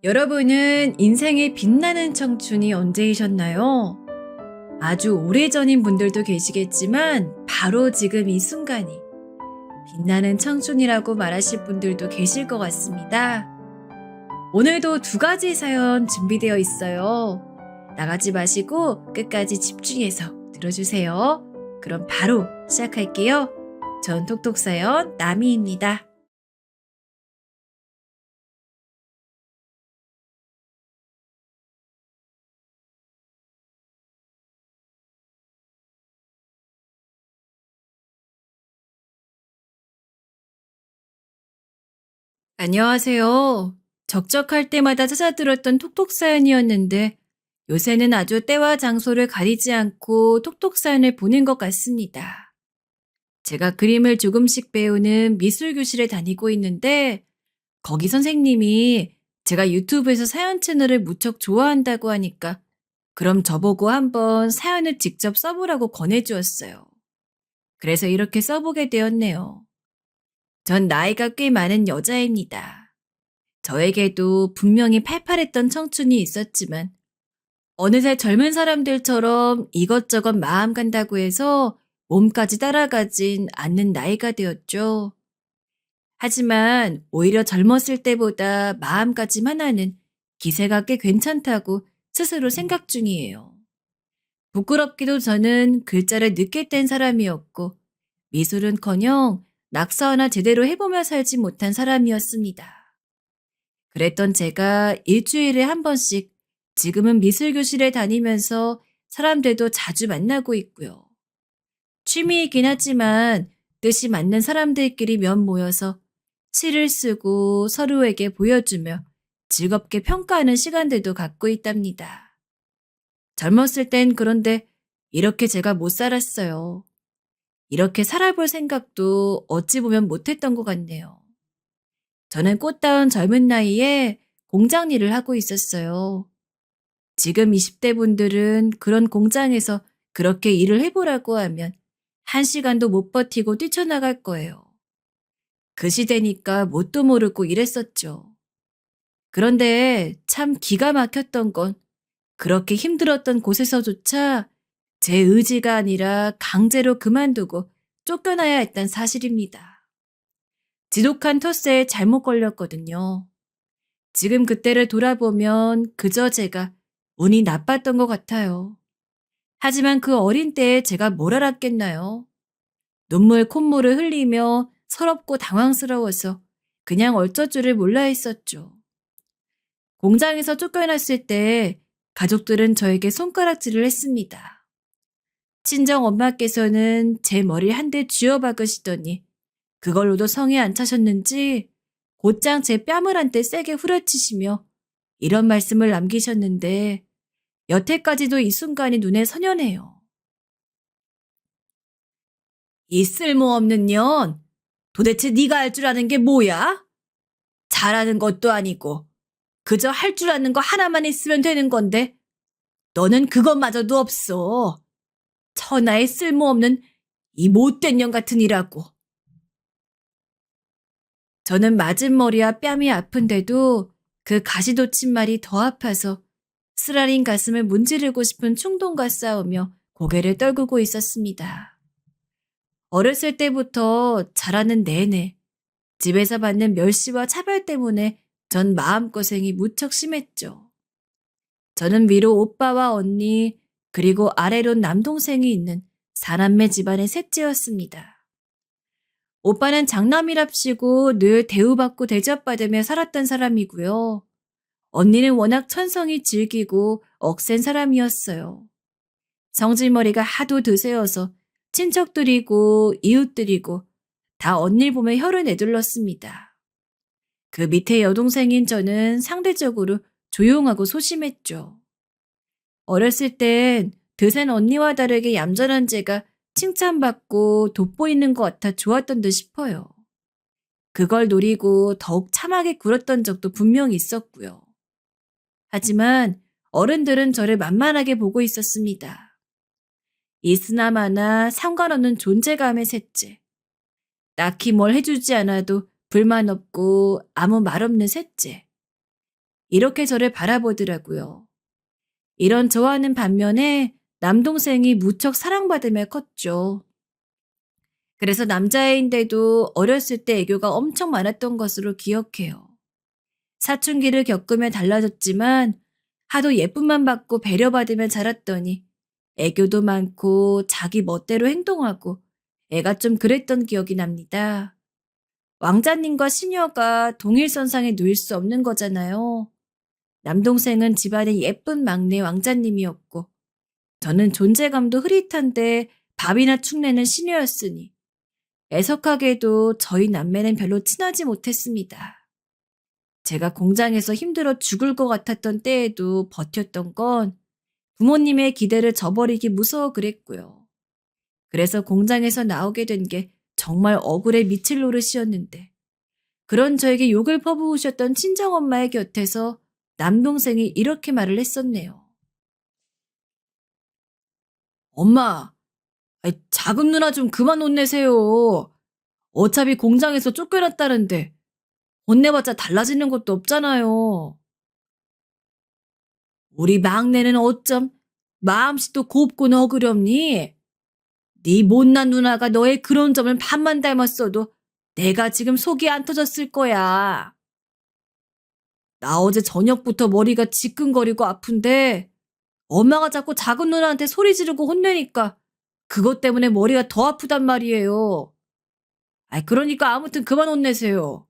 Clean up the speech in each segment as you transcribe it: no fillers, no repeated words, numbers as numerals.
여러분은 인생의 빛나는 청춘이 언제이셨나요? 아주 오래전인 분들도 계시겠지만 바로 지금 이 순간이 빛나는 청춘이라고 말하실 분들도 계실 것 같습니다. 오늘도 두 가지 사연 준비되어 있어요. 나가지 마시고 끝까지 집중해서 들어주세요. 그럼 바로 시작할게요. 전 톡톡사연 나미입니다. 안녕하세요. 적적할 때마다 찾아들었던 톡톡 사연이었는데 요새는 아주 때와 장소를 가리지 않고 톡톡 사연을 보는 것 같습니다. 제가 그림을 조금씩 배우는 미술 교실에 다니고 있는데 거기 선생님이 제가 유튜브에서 사연 채널을 무척 좋아한다고 하니까 그럼 저보고 한번 사연을 직접 써보라고 권해주었어요. 그래서 이렇게 써보게 되었네요. 전 나이가 꽤 많은 여자입니다. 저에게도 분명히 팔팔했던 청춘이 있었지만 어느새 젊은 사람들처럼 이것저것 마음 간다고 해서 몸까지 따라가진 않는 나이가 되었죠. 하지만 오히려 젊었을 때보다 마음가짐 하나는 기세가 꽤 괜찮다고 스스로 생각 중이에요. 부끄럽게도 저는 글자를 늦게 뗀 사람이었고 미술은커녕 낙서 하나 제대로 해보며 살지 못한 사람이었습니다. 그랬던 제가 일주일에 한 번씩 지금은 미술교실에 다니면서 사람들도 자주 만나고 있고요. 취미이긴 하지만 뜻이 맞는 사람들끼리 몇 모여서 시를 쓰고 서로에게 보여주며 즐겁게 평가하는 시간들도 갖고 있답니다. 젊었을 땐 그런데 이렇게 제가 못 살았어요. 이렇게 살아볼 생각도 어찌 보면 못했던 것 같네요. 저는 꽃다운 젊은 나이에 공장 일을 하고 있었어요. 지금 20대 분들은 그런 공장에서 그렇게 일을 해보라고 하면 1시간도 못 버티고 뛰쳐나갈 거예요. 그 시대니까 뭣도 모르고 일했었죠. 그런데 참 기가 막혔던 건 그렇게 힘들었던 곳에서조차 제 의지가 아니라 강제로 그만두고 쫓겨나야 했던 사실입니다. 지독한 텃세에 잘못 걸렸거든요. 지금 그때를 돌아보면 그저 제가 운이 나빴던 것 같아요. 하지만 그 어린 때에 제가 뭘 알았겠나요? 눈물 콧물을 흘리며 서럽고 당황스러워서 그냥 어쩔 줄을 몰라 했었죠. 공장에서 쫓겨났을 때 가족들은 저에게 손가락질을 했습니다. 친정 엄마께서는 제 머리 한 대 쥐어 박으시더니 그걸로도 성에 안 차셨는지 곧장 제 뺨을 한 대 세게 후려치시며 이런 말씀을 남기셨는데 여태까지도 이 순간이 눈에 선연해요. 이 쓸모없는 년, 도대체 네가 할 줄 아는 게 뭐야? 잘하는 것도 아니고 그저 할 줄 아는 거 하나만 있으면 되는 건데 너는 그것마저도 없어. 천하의 쓸모없는 이 못된 년 같은 이라고. 저는 맞은 머리와 뺨이 아픈데도 그 가시돋친 말이 더 아파서 쓰라린 가슴을 문지르고 싶은 충동과 싸우며 고개를 떨구고 있었습니다. 어렸을 때부터 자라는 내내 집에서 받는 멸시와 차별 때문에 전 마음고생이 무척 심했죠. 저는 위로 오빠와 언니 그리고 아래로 남동생이 있는 사남매 집안의 셋째였습니다. 오빠는 장남이랍시고 늘 대우받고 대접받으며 살았던 사람이고요. 언니는 워낙 천성이 질기고 억센 사람이었어요. 성질머리가 하도 드세어서 친척들이고 이웃들이고 다 언니를 보며 혀를 내둘렀습니다. 그 밑에 여동생인 저는 상대적으로 조용하고 소심했죠. 어렸을 땐 드센 언니와 다르게 얌전한 제가 칭찬받고 돋보이는 것 같아 좋았던 듯 싶어요. 그걸 노리고 더욱 참하게 굴었던 적도 분명히 있었고요. 하지만 어른들은 저를 만만하게 보고 있었습니다. 이스나마나 상관없는 존재감의 셋째. 딱히 뭘 해주지 않아도 불만 없고 아무 말 없는 셋째. 이렇게 저를 바라보더라고요. 이런 좋아하는 반면에 남동생이 무척 사랑받으며 컸죠. 그래서 남자애인데도 어렸을 때 애교가 엄청 많았던 것으로 기억해요. 사춘기를 겪으며 달라졌지만 하도 예쁨만 받고 배려받으며 자랐더니 애교도 많고 자기 멋대로 행동하고 애가 좀 그랬던 기억이 납니다. 왕자님과 시녀가 동일선상에 놓일 수 없는 거잖아요. 남동생은 집안의 예쁜 막내 왕자님이었고 저는 존재감도 흐릿한데 밥이나 축내는 시녀였으니 애석하게도 저희 남매는 별로 친하지 못했습니다. 제가 공장에서 힘들어 죽을 것 같았던 때에도 버텼던 건 부모님의 기대를 저버리기 무서워 그랬고요. 그래서 공장에서 나오게 된 게 정말 억울해 미칠 노릇이었는데 그런 저에게 욕을 퍼부으셨던 친정엄마의 곁에서 남동생이 이렇게 말을 했었네요. 엄마, 작은 누나 좀 그만 혼내세요. 어차피 공장에서 쫓겨났다는데 혼내봤자 달라지는 것도 없잖아요. 우리 막내는 어쩜 마음씨도 곱고 너그럽니? 네 못난 누나가 너의 그런 점을 반만 닮았어도 내가 지금 속이 안 터졌을 거야. 나 어제 저녁부터 머리가 지끈거리고 아픈데 엄마가 자꾸 작은 누나한테 소리 지르고 혼내니까 그것 때문에 머리가 더 아프단 말이에요. 그러니까 아무튼 그만 혼내세요.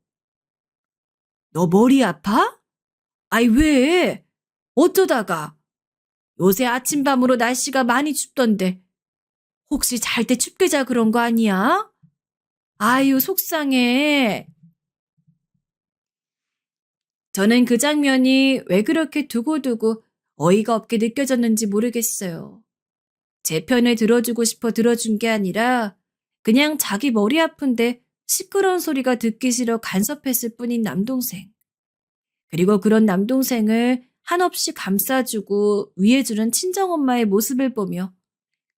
너 머리 아파? 왜? 어쩌다가? 요새 아침밤으로 날씨가 많이 춥던데 혹시 잘 때 춥게 자 그런 거 아니야? 아유, 속상해. 저는 그 장면이 왜 그렇게 두고두고 어이가 없게 느껴졌는지 모르겠어요. 제 편을 들어주고 싶어 들어준 게 아니라 그냥 자기 머리 아픈데 시끄러운 소리가 듣기 싫어 간섭했을 뿐인 남동생. 그리고 그런 남동생을 한없이 감싸주고 위해주는 친정엄마의 모습을 보며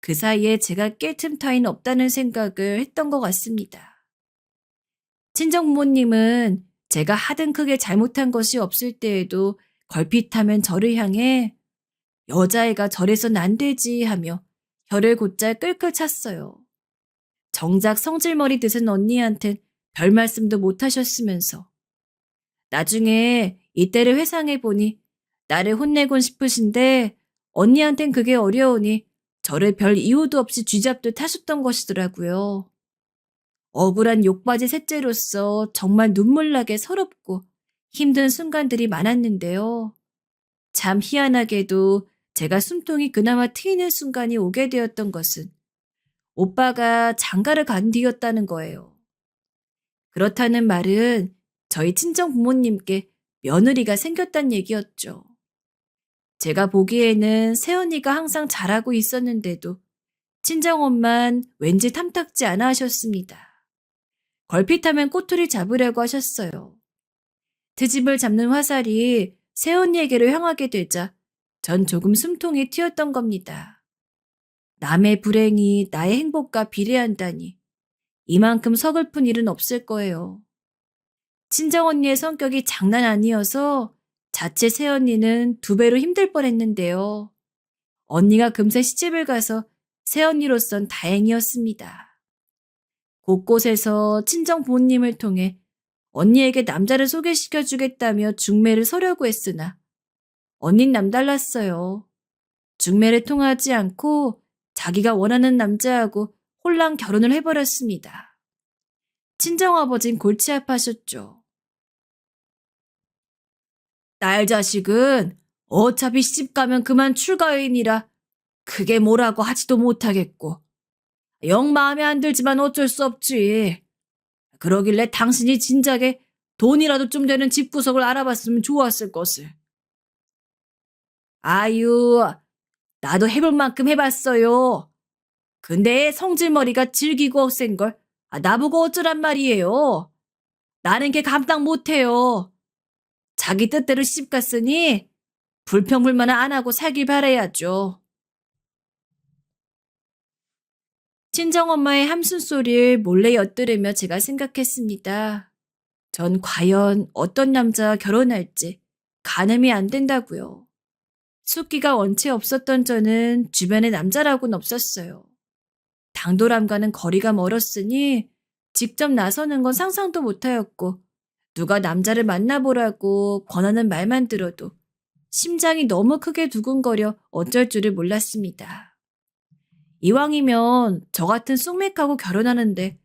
그 사이에 제가 깰 틈 타인 없다는 생각을 했던 것 같습니다. 친정부모님은 제가 하등 크게 잘못한 것이 없을 때에도 걸핏하면 저를 향해 여자애가 저래선 안 되지 하며 혀를 곧잘 끌끌 찼어요. 정작 성질머리 드은 언니한텐 별 말씀도 못 하셨으면서 나중에 이때를 회상해 보니 나를 혼내곤 싶으신데 언니한텐 그게 어려우니 저를 별 이유도 없이 쥐잡듯 하셨던 것이더라고요. 억울한 욕받이 셋째로서 정말 눈물나게 서럽고 힘든 순간들이 많았는데요. 참 희한하게도 제가 숨통이 그나마 트이는 순간이 오게 되었던 것은 오빠가 장가를 간 뒤였다는 거예요. 그렇다는 말은 저희 친정 부모님께 며느리가 생겼단 얘기였죠. 제가 보기에는 새언니가 항상 잘하고 있었는데도 친정엄만 왠지 탐탁지 않아 하셨습니다. 걸핏하면 꼬투리 잡으려고 하셨어요. 트집을 잡는 화살이 새언니에게로 향하게 되자 전 조금 숨통이 튀었던 겁니다. 남의 불행이 나의 행복과 비례한다니 이만큼 서글픈 일은 없을 거예요. 친정언니의 성격이 장난 아니어서 자체 새언니는 2배로 힘들 뻔했는데요. 언니가 금세 시집을 가서 새언니로선 다행이었습니다. 곳곳에서 친정 부모님을 통해 언니에게 남자를 소개시켜주겠다며 중매를 서려고 했으나 언닌 남달랐어요. 중매를 통하지 않고 자기가 원하는 남자하고 홀랑 결혼을 해버렸습니다. 친정아버진 골치 아파하셨죠. 딸 자식은 어차피 시집 가면 그만 출가여인이라 크게 뭐라고 하지도 못하겠고 영 마음에 안 들지만 어쩔 수 없지. 그러길래 당신이 진작에 돈이라도 좀 되는 집구석을 알아봤으면 좋았을 것을. 아유, 나도 해볼 만큼 해봤어요. 근데 성질머리가 질기고 억센걸 나보고 어쩌란 말이에요. 나는 걔 감당 못해요. 자기 뜻대로 시집 갔으니 불평불만 안 하고 살길 바라야죠. 친정엄마의 함숨소리를 몰래 엿들으며 제가 생각했습니다. 전 과연 어떤 남자와 결혼할지 가늠이 안 된다고요. 숫기가 원체 없었던 저는 주변에 남자라고는 없었어요. 당돌함과는 거리가 멀었으니 직접 나서는 건 상상도 못하였고 누가 남자를 만나보라고 권하는 말만 들어도 심장이 너무 크게 두근거려 어쩔 줄을 몰랐습니다. 이왕이면 저 같은 쑥맥하고 결혼하는데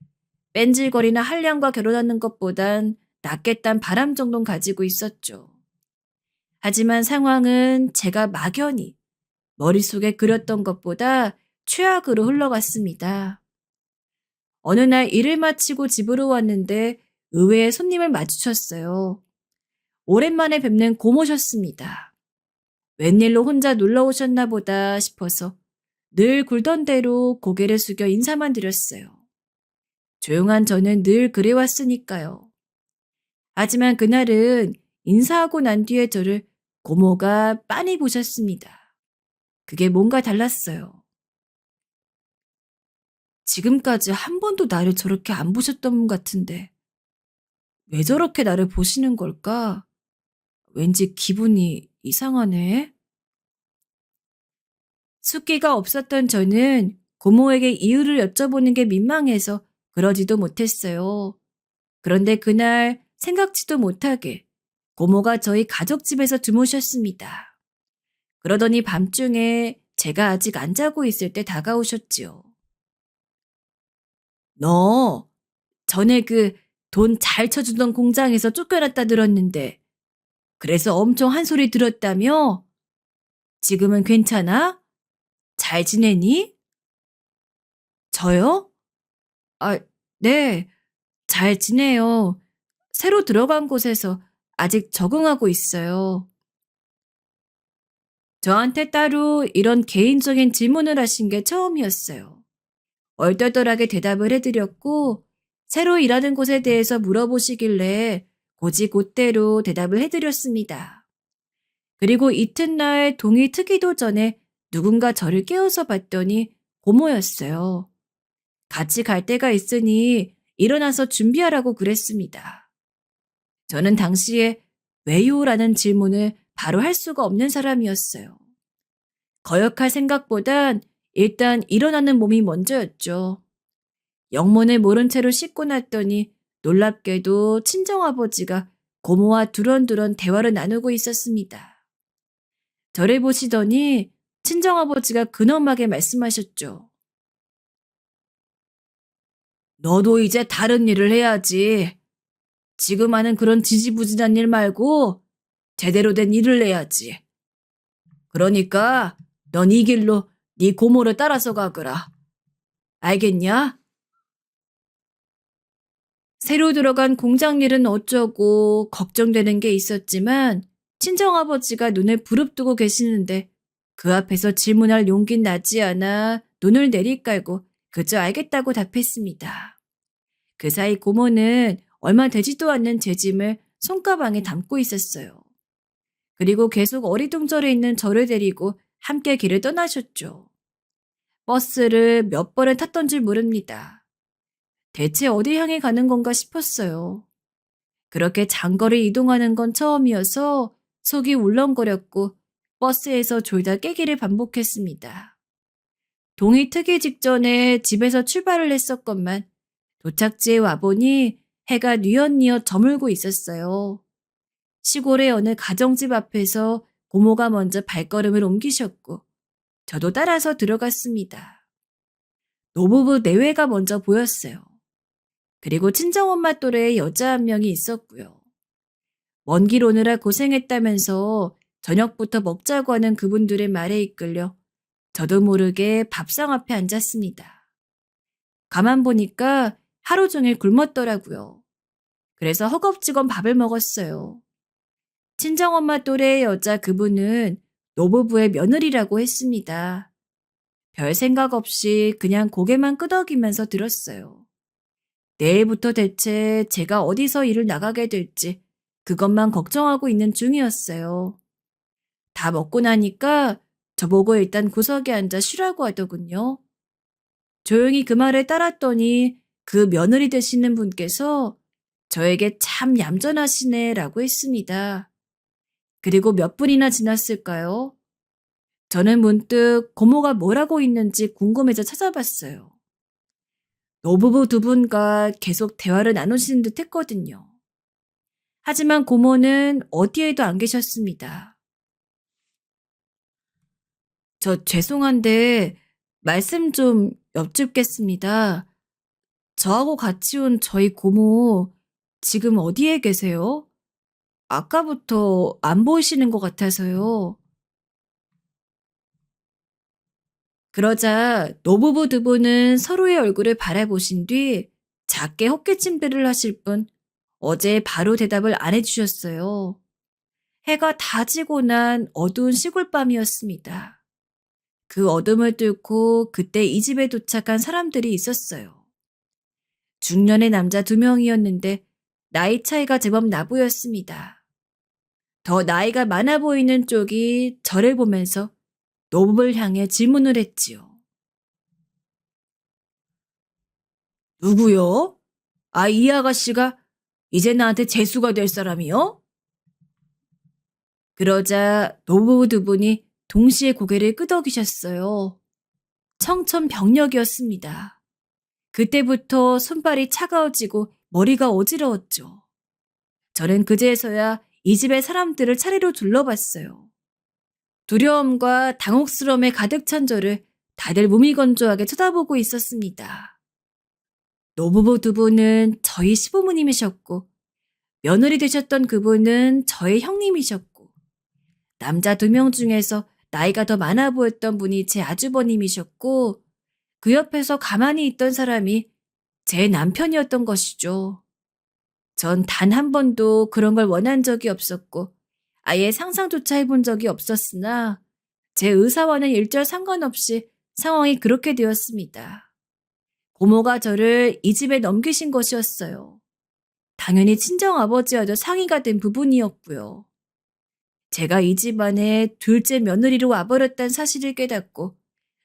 뺀질거리나 한량과 결혼하는 것보단 낫겠단 바람 정도는 가지고 있었죠. 하지만 상황은 제가 막연히 머릿속에 그렸던 것보다 최악으로 흘러갔습니다. 어느 날 일을 마치고 집으로 왔는데 의외의 손님을 마주쳤어요. 오랜만에 뵙는 고모셨습니다. 웬일로 혼자 놀러 오셨나 보다 싶어서 늘 굴던 대로 고개를 숙여 인사만 드렸어요. 조용한 저는 늘 그래왔으니까요. 하지만 그날은 인사하고 난 뒤에 저를 고모가 빤히 보셨습니다. 그게 뭔가 달랐어요. 지금까지 한 번도 나를 저렇게 안 보셨던 분 같은데 왜 저렇게 나를 보시는 걸까? 왠지 기분이 이상하네. 숫기가 없었던 저는 고모에게 이유를 여쭤보는 게 민망해서 그러지도 못했어요. 그런데 그날 생각지도 못하게 고모가 저희 가족집에서 주무셨습니다. 그러더니 밤중에 제가 아직 안 자고 있을 때 다가오셨지요. 너 전에 그 돈 잘 쳐주던 공장에서 쫓겨났다 들었는데 그래서 엄청 한 소리 들었다며? 지금은 괜찮아? 잘 지내니? 저요? 아, 네, 잘 지내요. 새로 들어간 곳에서 아직 적응하고 있어요. 저한테 따로 이런 개인적인 질문을 하신 게 처음이었어요. 얼떨떨하게 대답을 해드렸고, 새로 일하는 곳에 대해서 물어보시길래 곧이곧대로 대답을 해드렸습니다. 그리고 이튿날 동이 트기도 전에 누군가 저를 깨워서 봤더니 고모였어요. 같이 갈 데가 있으니 일어나서 준비하라고 그랬습니다. 저는 당시에 왜요라는 질문을 바로 할 수가 없는 사람이었어요. 거역할 생각보단 일단 일어나는 몸이 먼저였죠. 영문을 모른 채로 씻고 났더니 놀랍게도 친정아버지가 고모와 두런두런 대화를 나누고 있었습니다. 저를 보시더니 친정아버지가 근엄하게 말씀하셨죠. 너도 이제 다른 일을 해야지. 지금 하는 그런 지지부진한 일 말고 제대로 된 일을 해야지. 그러니까 넌 이 길로 네 고모를 따라서 가거라. 알겠냐? 새로 들어간 공장 일은 어쩌고 걱정되는 게 있었지만 친정아버지가 눈을 부릅뜨고 계시는데 그 앞에서 질문할 용기는 나지 않아 눈을 내리깔고 그저 알겠다고 답했습니다. 그 사이 고모는 얼마 되지도 않는 제 짐을 손가방에 담고 있었어요. 그리고 계속 어리둥절해 있는 저를 데리고 함께 길을 떠나셨죠. 버스를 몇 번을 탔던 줄 모릅니다. 대체 어디 향해 가는 건가 싶었어요. 그렇게 장거리 이동하는 건 처음이어서 속이 울렁거렸고 버스에서 졸다 깨기를 반복했습니다. 동이 트기 직전에 집에서 출발을 했었건만 도착지에 와보니 해가 뉘엿뉘엿 저물고 있었어요. 시골의 어느 가정집 앞에서 고모가 먼저 발걸음을 옮기셨고 저도 따라서 들어갔습니다. 노부부 내외가 먼저 보였어요. 그리고 친정엄마 또래의 여자 한 명이 있었고요. 먼 길 오느라 고생했다면서 저녁부터 먹자고 하는 그분들의 말에 이끌려 저도 모르게 밥상 앞에 앉았습니다. 가만 보니까 하루 종일 굶었더라고요. 그래서 허겁지겁 밥을 먹었어요. 친정엄마 또래의 여자 그분은 노부부의 며느리라고 했습니다. 별 생각 없이 그냥 고개만 끄덕이면서 들었어요. 내일부터 대체 제가 어디서 일을 나가게 될지 그것만 걱정하고 있는 중이었어요. 다 먹고 나니까 저보고 일단 구석에 앉아 쉬라고 하더군요. 조용히 그 말을 따랐더니 그 며느리 되시는 분께서 저에게 참 얌전하시네 라고 했습니다. 그리고 몇 분이나 지났을까요? 저는 문득 고모가 뭐라고 있는지 궁금해져 찾아봤어요. 노부부 두 분과 계속 대화를 나누시는 듯 했거든요. 하지만 고모는 어디에도 안 계셨습니다. 저 죄송한데 말씀 좀 여쭙겠습니다. 저하고 같이 온 저희 고모 지금 어디에 계세요? 아까부터 안 보이시는 것 같아서요. 그러자 노부부 두 분은 서로의 얼굴을 바라보신 뒤 작게 헛기침들을 하실 뿐 어제 바로 대답을 안 해주셨어요. 해가 다 지고 난 어두운 시골밤이었습니다. 그 어둠을 뚫고 그때 이 집에 도착한 사람들이 있었어요. 중년의 남자 두 명이었는데 나이 차이가 제법 나 보였습니다. 더 나이가 많아 보이는 쪽이 저를 보면서 노부부를 향해 질문을 했지요. 누구요? 아, 이 아가씨가 이제 나한테 재수가 될 사람이요? 그러자 노부부 두 분이 동시에 고개를 끄덕이셨어요. 청천벽력이었습니다. 그때부터 손발이 차가워지고 머리가 어지러웠죠. 저는 그제서야 이 집의 사람들을 차례로 둘러봤어요. 두려움과 당혹스러움에 가득 찬 저를 다들 무미건조하게 쳐다보고 있었습니다. 노부부 두 분은 저희 시부모님이셨고 며느리 되셨던 그분은 저의 형님이셨고 남자 두 명 중에서 나이가 더 많아 보였던 분이 제 아주버님이셨고 그 옆에서 가만히 있던 사람이 제 남편이었던 것이죠. 전 단 한 번도 그런 걸 원한 적이 없었고 아예 상상조차 해본 적이 없었으나 제 의사와는 일절 상관없이 상황이 그렇게 되었습니다. 고모가 저를 이 집에 넘기신 것이었어요. 당연히 친정아버지와도 상의가 된 부분이었고요. 제가 이 집안의 둘째 며느리로 와버렸다는 사실을 깨닫고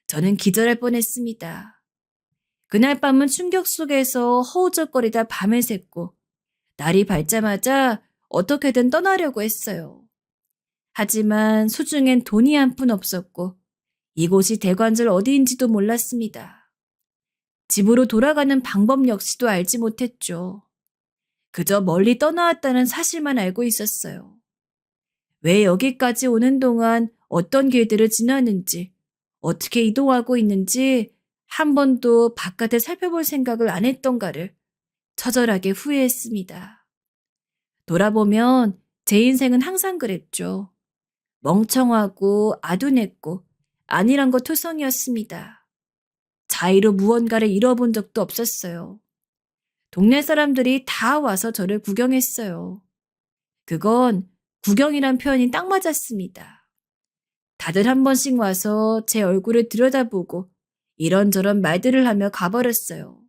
저는 기절할 뻔했습니다. 그날 밤은 충격 속에서 허우적거리다 밤을 샜고 날이 밝자마자 어떻게든 떠나려고 했어요. 하지만 수중엔 돈이 한 푼 없었고 이곳이 대관절 어디인지도 몰랐습니다. 집으로 돌아가는 방법 역시도 알지 못했죠. 그저 멀리 떠나왔다는 사실만 알고 있었어요. 왜 여기까지 오는 동안 어떤 길들을 지나는지, 어떻게 이동하고 있는지 한 번도 바깥을 살펴볼 생각을 안 했던가를 처절하게 후회했습니다. 돌아보면 제 인생은 항상 그랬죠. 멍청하고 아둔했고 안일한 것 투성이었습니다. 자의로 무언가를 잃어본 적도 없었어요. 동네 사람들이 다 와서 저를 구경했어요. 그건 구경이란 표현이 딱 맞았습니다. 다들 한 번씩 와서 제 얼굴을 들여다보고 이런저런 말들을 하며 가버렸어요.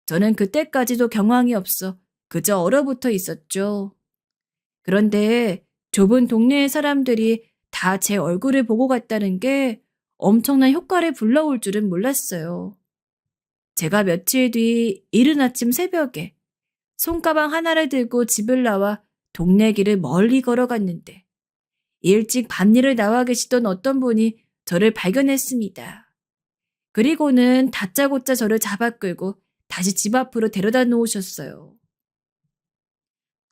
저는 그때까지도 경황이 없어 그저 얼어붙어 있었죠. 그런데 좁은 동네의 사람들이 다 제 얼굴을 보고 갔다는 게 엄청난 효과를 불러올 줄은 몰랐어요. 제가 며칠 뒤 이른 아침 새벽에 손가방 하나를 들고 집을 나와 동네 길을 멀리 걸어갔는데 일찍 밤일을 나와 계시던 어떤 분이 저를 발견했습니다. 그리고는 다짜고짜 저를 잡아 끌고 다시 집 앞으로 데려다 놓으셨어요.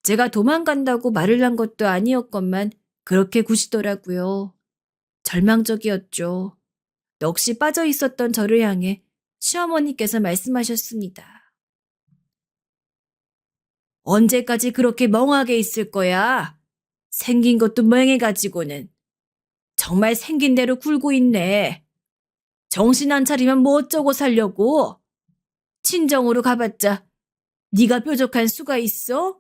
제가 도망간다고 말을 한 것도 아니었건만 그렇게 구시더라고요. 절망적이었죠. 넋이 빠져 있었던 저를 향해 시어머니께서 말씀하셨습니다. 언제까지 그렇게 멍하게 있을 거야? 생긴 것도 멍해가지고는. 정말 생긴 대로 굴고 있네. 정신 안 차리면 뭐 어쩌고 살려고. 친정으로 가봤자 네가 뾰족한 수가 있어?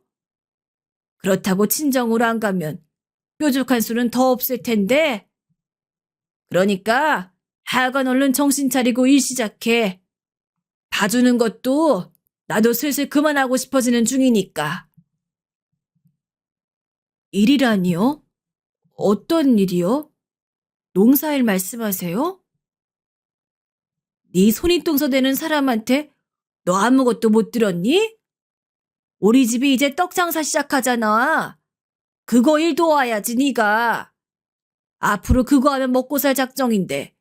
그렇다고 친정으로 안 가면 뾰족한 수는 더 없을 텐데. 그러니까 하여간 얼른 정신 차리고 일 시작해. 봐주는 것도 나도 슬슬 그만하고 싶어지는 중이니까. 일이라니요? 어떤 일이요? 농사일 말씀하세요? 네 손이 똥서대는 사람한테 너 아무것도 못 들었니? 우리 집이 이제 떡장사 시작하잖아. 그거 일 도와야지 네가. 앞으로 그거 하면 먹고 살 작정인데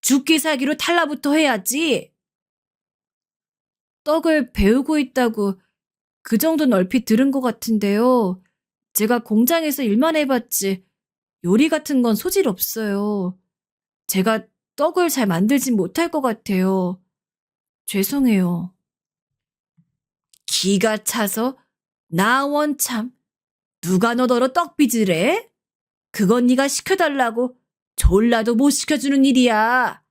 죽기 살기로 탈라부터 해야지. 떡을 배우고 있다고 그 정도는 얼핏 들은 것 같은데요. 제가 공장에서 일만 해봤지 요리 같은 건 소질 없어요. 제가 떡을 잘 만들진 못할 것 같아요. 죄송해요. 기가 차서 나 원참 누가 너더러 떡빚을 해? 그건 네가 시켜달라고 졸라도 못 시켜주는 일이야.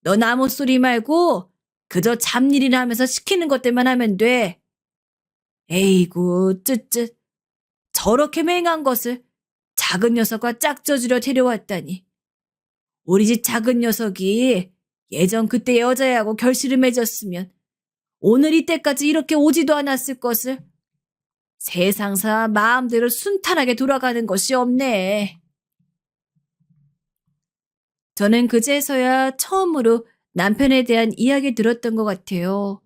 넌 아무 소리 말고 그저 잡일이나 하면서 시키는 것들만 하면 돼. 에이구 쯧쯧 저렇게 맹한 것을 작은 녀석과 짝져주려 데려왔다니. 우리 집 작은 녀석이 예전 그때 여자애하고 결실을 맺었으면 오늘 이때까지 이렇게 오지도 않았을 것을. 세상사 마음대로 순탄하게 돌아가는 것이 없네. 저는 그제서야 처음으로 남편에 대한 이야기 들었던 것 같아요.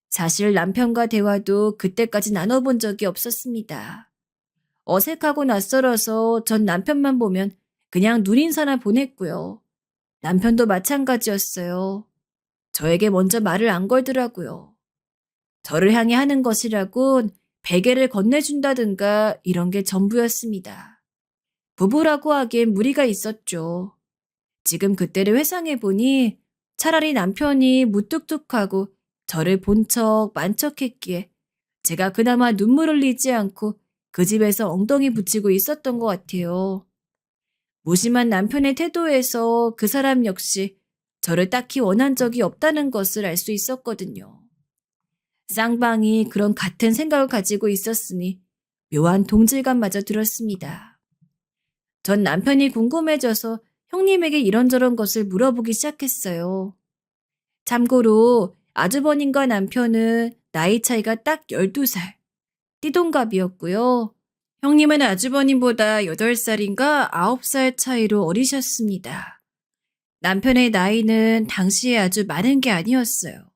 사실 남편과 대화도 그때까지 나눠본 적이 없었습니다. 어색하고 낯설어서 전 남편만 보면 그냥 눈인사나 보냈고요. 남편도 마찬가지였어요. 저에게 먼저 말을 안 걸더라고요. 저를 향해 하는 것이라곤 베개를 건네준다든가 이런 게 전부였습니다. 부부라고 하기엔 무리가 있었죠. 지금 그때를 회상해보니 차라리 남편이 무뚝뚝하고 저를 본 척 만척했기에 제가 그나마 눈물 흘리지 않고 그 집에서 엉덩이 붙이고 있었던 것 같아요. 무심한 남편의 태도에서 그 사람 역시 저를 딱히 원한 적이 없다는 것을 알 수 있었거든요. 쌍방이 그런 같은 생각을 가지고 있었으니 묘한 동질감마저 들었습니다. 전 남편이 궁금해져서 형님에게 이런저런 것을 물어보기 시작했어요. 참고로 아주버님과 남편은 나이 차이가 딱 12살, 띠동갑이었고요. 형님은 아주버님보다 8살인가 9살 차이로 어리셨습니다. 남편의 나이는 당시에 아주 많은 게 아니었어요.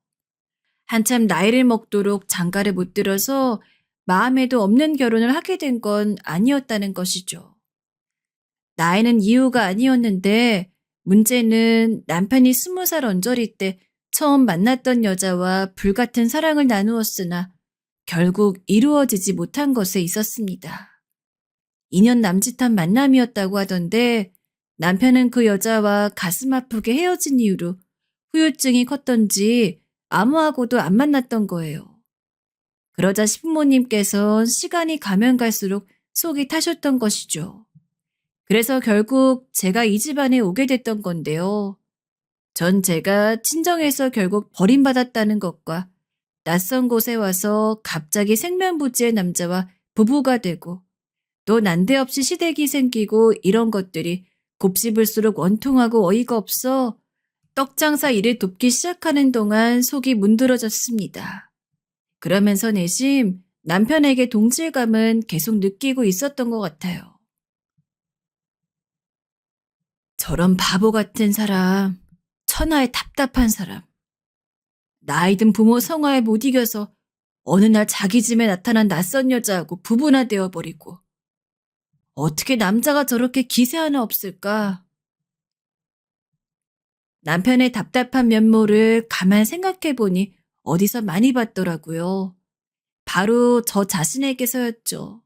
한참 나이를 먹도록 장가를 못 들어서 마음에도 없는 결혼을 하게 된 건 아니었다는 것이죠. 나이는 이유가 아니었는데 문제는 남편이 20살 언저리 때 처음 만났던 여자와 불같은 사랑을 나누었으나 결국 이루어지지 못한 것에 있었습니다. 2년 남짓한 만남이었다고 하던데 남편은 그 여자와 가슴 아프게 헤어진 이후로 후유증이 컸던지 아무하고도 안 만났던 거예요. 그러자 신부님께선 시간이 가면 갈수록 속이 타셨던 것이죠. 그래서 결국 제가 이 집안에 오게 됐던 건데요. 전 제가 친정에서 결국 버림받았다는 것과 낯선 곳에 와서 갑자기 생면부지의 남자와 부부가 되고 또 난데없이 시댁이 생기고 이런 것들이 곱씹을수록 원통하고 어이가 없어 떡장사 일을 돕기 시작하는 동안 속이 문드러졌습니다. 그러면서 내심 남편에게 동질감은 계속 느끼고 있었던 것 같아요. 저런 바보 같은 사람, 천하의 답답한 사람. 나이든 부모 성화에 못 이겨서 어느 날 자기 집에 나타난 낯선 여자하고 부부나 되어버리고. 어떻게 남자가 저렇게 기세 하나 없을까? 남편의 답답한 면모를 가만 생각해보니 어디서 많이 봤더라고요. 바로 저 자신에게서였죠.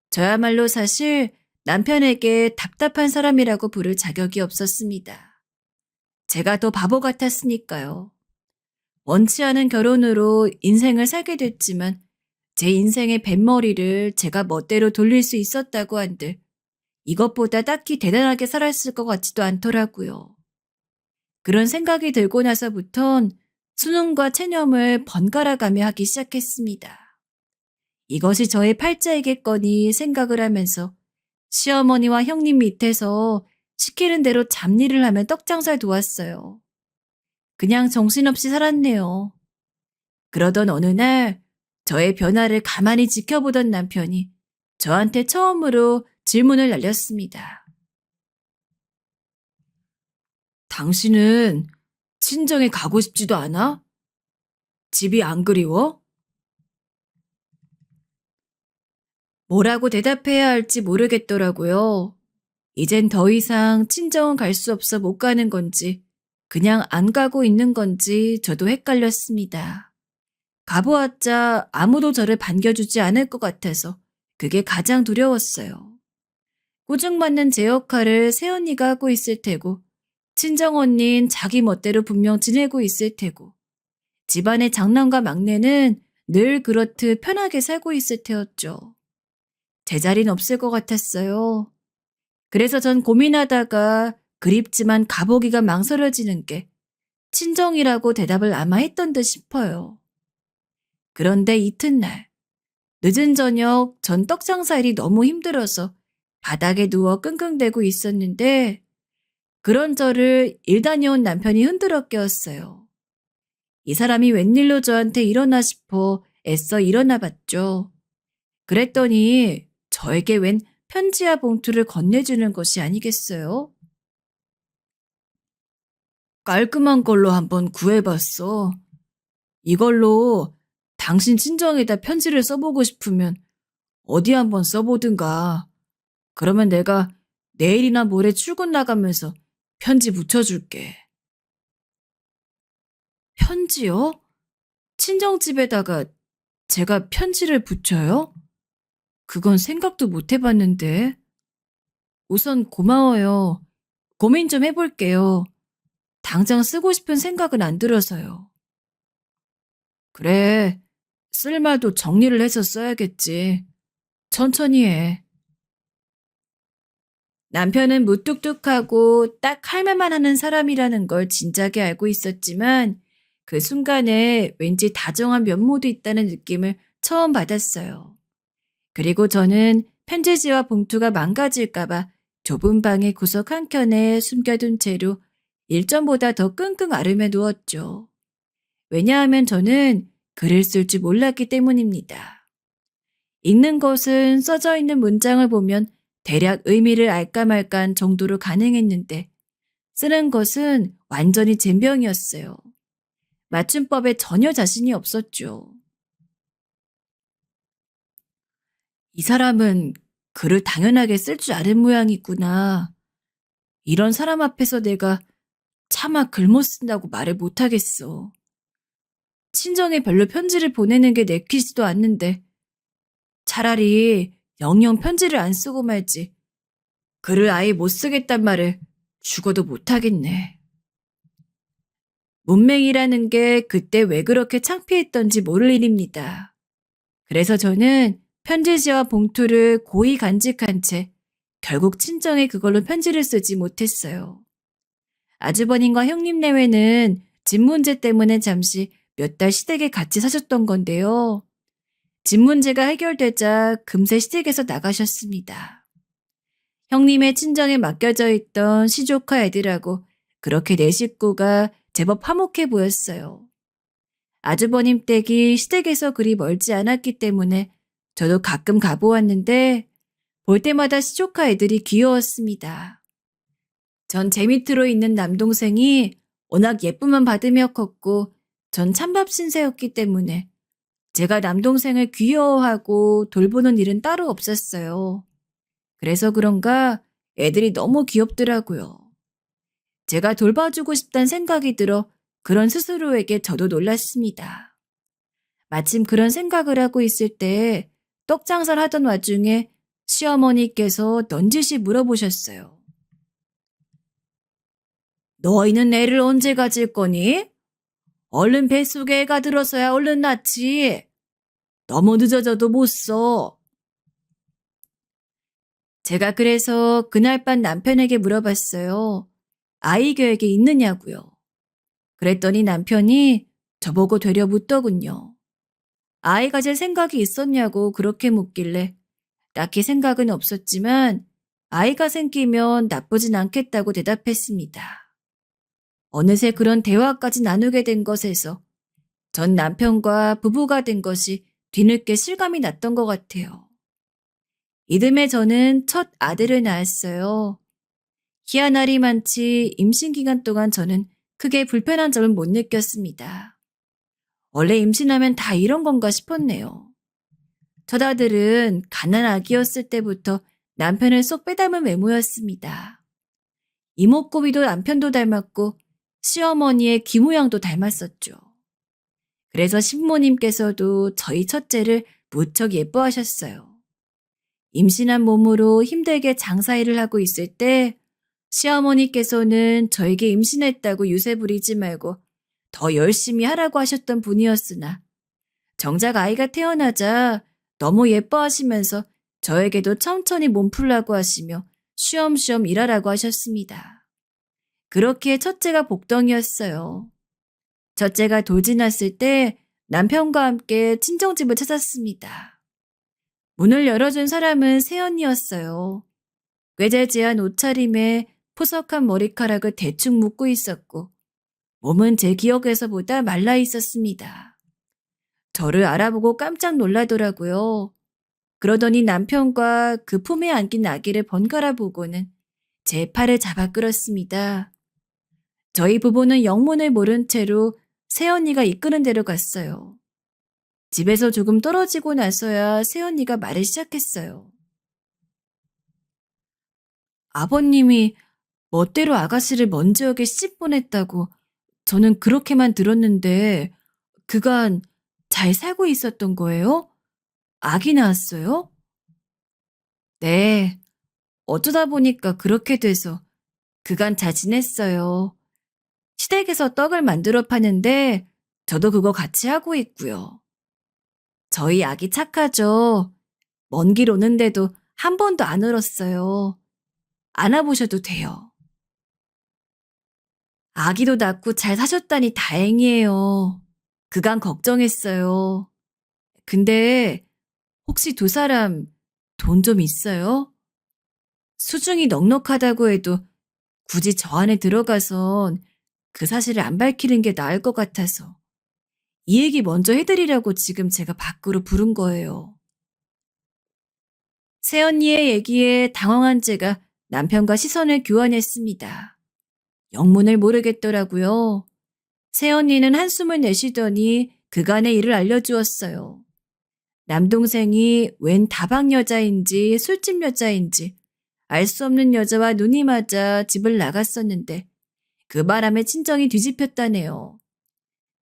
저야말로 사실 남편에게 답답한 사람이라고 부를 자격이 없었습니다. 제가 더 바보 같았으니까요. 원치 않은 결혼으로 인생을 살게 됐지만 제 인생의 뱃머리를 제가 멋대로 돌릴 수 있었다고 한들 이것보다 딱히 대단하게 살았을 것 같지도 않더라고요. 그런 생각이 들고 나서부턴 수능과 체념을 번갈아가며 하기 시작했습니다. 이것이 저의 팔자이겠거니 생각을 하면서 시어머니와 형님 밑에서 시키는 대로 잡일을 하며 떡장사를 도왔어요. 그냥 정신없이 살았네요. 그러던 어느 날 저의 변화를 가만히 지켜보던 남편이 저한테 처음으로 질문을 날렸습니다. 당신은 친정에 가고 싶지도 않아? 집이 안 그리워? 뭐라고 대답해야 할지 모르겠더라고요. 이젠 더 이상 친정은 갈 수 없어 못 가는 건지, 그냥 안 가고 있는 건지 저도 헷갈렸습니다. 가보았자 아무도 저를 반겨주지 않을 것 같아서 그게 가장 두려웠어요. 꾸중받는 제 역할을 새언니가 하고 있을 테고, 친정언니는 자기 멋대로 분명 지내고 있을 테고, 집안의 장남과 막내는 늘 그렇듯 편하게 살고 있을 테였죠. 제 자리는 없을 것 같았어요. 그래서 전 고민하다가 그립지만 가보기가 망설여지는 게 친정이라고 대답을 아마 했던 듯 싶어요. 그런데 이튿날 늦은 저녁 전 떡장사 일이 너무 힘들어서 바닥에 누워 끙끙대고 있었는데 그런 저를 일 다녀온 남편이 흔들어 깨웠어요. 이 사람이 웬일로 저한테 이러나 싶어 애써 일어나 봤죠. 그랬더니 저에게 웬 편지와 봉투를 건네주는 것이 아니겠어요? 깔끔한 걸로 한번 구해봤어. 이걸로 당신 친정에다 편지를 써보고 싶으면 어디 한번 써보든가. 그러면 내가 내일이나 모레 출근 나가면서 편지 붙여줄게. 편지요? 친정집에다가 제가 편지를 붙여요? 그건 생각도 못 해봤는데. 우선 고마워요. 고민 좀 해볼게요. 당장 쓰고 싶은 생각은 안 들어서요. 그래, 쓸 말도 정리를 해서 써야겠지. 천천히 해. 남편은 무뚝뚝하고 딱 할 말만 하는 사람이라는 걸 진작에 알고 있었지만 그 순간에 왠지 다정한 면모도 있다는 느낌을 처음 받았어요. 그리고 저는 편지지와 봉투가 망가질까봐 좁은 방의 구석 한켠에 숨겨둔 채로 일전보다 더 끙끙 앓으며 누웠죠. 왜냐하면 저는 글을 쓸 줄 몰랐기 때문입니다. 읽는 것은 써져 있는 문장을 보면 대략 의미를 알까 말까한 정도로 가능했는데 쓰는 것은 완전히 젬병이었어요. 맞춤법에 전혀 자신이 없었죠. 이 사람은 글을 당연하게 쓸 줄 아는 모양이구나. 이런 사람 앞에서 내가 차마 글 못 쓴다고 말을 못하겠어. 친정에 별로 편지를 보내는 게 내키지도 않는데 차라리 영영 편지를 안 쓰고 말지. 글을 아예 못 쓰겠단 말을 죽어도 못하겠네. 문맹이라는 게 그때 왜 그렇게 창피했던지 모를 일입니다. 그래서 저는 편지지와 봉투를 고이 간직한 채 결국 친정에 그걸로 편지를 쓰지 못했어요. 아주버님과 형님 내외는 집 문제 때문에 잠시 몇 달 시댁에 같이 사셨던 건데요. 집 문제가 해결되자 금세 시댁에서 나가셨습니다. 형님의 친정에 맡겨져 있던 시조카 애들하고 그렇게 네 식구가 제법 화목해 보였어요. 아주버님 댁이 시댁에서 그리 멀지 않았기 때문에 저도 가끔 가보았는데 볼 때마다 시조카 애들이 귀여웠습니다. 전 제 밑으로 있는 남동생이 워낙 예쁨만 받으며 컸고 전 찬밥 신세였기 때문에 제가 남동생을 귀여워하고 돌보는 일은 따로 없었어요. 그래서 그런가 애들이 너무 귀엽더라고요. 제가 돌봐주고 싶다는 생각이 들어 그런 스스로에게 저도 놀랐습니다. 마침 그런 생각을 하고 있을 때 떡장사를 하던 와중에 시어머니께서 넌지시 물어보셨어요. 너희는 애를 언제 가질 거니? 얼른 뱃속에 애가 들어서야 얼른 낳지. 너무 늦어져도 못 써. 제가 그래서 그날 밤 남편에게 물어봤어요. 아이 계획이 있느냐고요. 그랬더니 남편이 저보고 되려 묻더군요. 아이 가질 생각이 있었냐고 그렇게 묻길래 딱히 생각은 없었지만 아이가 생기면 나쁘진 않겠다고 대답했습니다. 어느새 그런 대화까지 나누게 된 것에서 전 남편과 부부가 된 것이 뒤늦게 실감이 났던 것 같아요. 이듬해 저는 첫 아들을 낳았어요. 희한하리만치 임신 기간 동안 저는 크게 불편한 점을 못 느꼈습니다. 원래 임신하면 다 이런 건가 싶었네요. 처자들은 갓난아기였을 때부터 남편을 쏙 빼닮은 외모였습니다. 이목구비도 남편도 닮았고 시어머니의 귀 모양도 닮았었죠. 그래서 신부님께서도 저희 첫째를 무척 예뻐하셨어요. 임신한 몸으로 힘들게 장사일을 하고 있을 때 시어머니께서는 저에게 임신했다고 유세 부리지 말고 더 열심히 하라고 하셨던 분이었으나 정작 아이가 태어나자 너무 예뻐하시면서 저에게도 천천히 몸 풀라고 하시며 쉬엄쉬엄 일하라고 하셨습니다. 그렇게 첫째가 복덩이였어요. 첫째가 돌진났을 때 남편과 함께 친정집을 찾았습니다. 문을 열어준 사람은 새언니였어요. 꾀재재한 옷차림에 푸석한 머리카락을 대충 묶고 있었고 몸은 제 기억에서보다 말라 있었습니다. 저를 알아보고 깜짝 놀라더라고요. 그러더니 남편과 그 품에 안긴 아기를 번갈아 보고는 제 팔을 잡아 끌었습니다. 저희 부부는 영문을 모른 채로 새언니가 이끄는 데로 갔어요. 집에서 조금 떨어지고 나서야 새언니가 말을 시작했어요. 아버님이 멋대로 아가씨를 먼지역에 씹보냈다고 저는 그렇게만 들었는데 그간 잘 살고 있었던 거예요? 아기 낳았어요? 네, 어쩌다 보니까 그렇게 돼서 그간 잘 지냈어요. 시댁에서 떡을 만들어 파는데 저도 그거 같이 하고 있고요. 저희 아기 착하죠. 먼 길 오는데도 한 번도 안 울었어요. 안아보셔도 돼요. 아기도 낳고 잘 사셨다니 다행이에요. 그간 걱정했어요. 근데 혹시 두 사람 돈 좀 있어요? 수중이 넉넉하다고 해도 굳이 저 안에 들어가선 그 사실을 안 밝히는 게 나을 것 같아서 이 얘기 먼저 해드리려고 지금 제가 밖으로 부른 거예요. 새언니의 얘기에 당황한 제가 남편과 시선을 교환했습니다. 영문을 모르겠더라고요. 새언니는 한숨을 내쉬더니 그간의 일을 알려주었어요. 남동생이 웬 다방 여자인지 술집 여자인지 알 수 없는 여자와 눈이 맞아 집을 나갔었는데 그 바람에 친정이 뒤집혔다네요.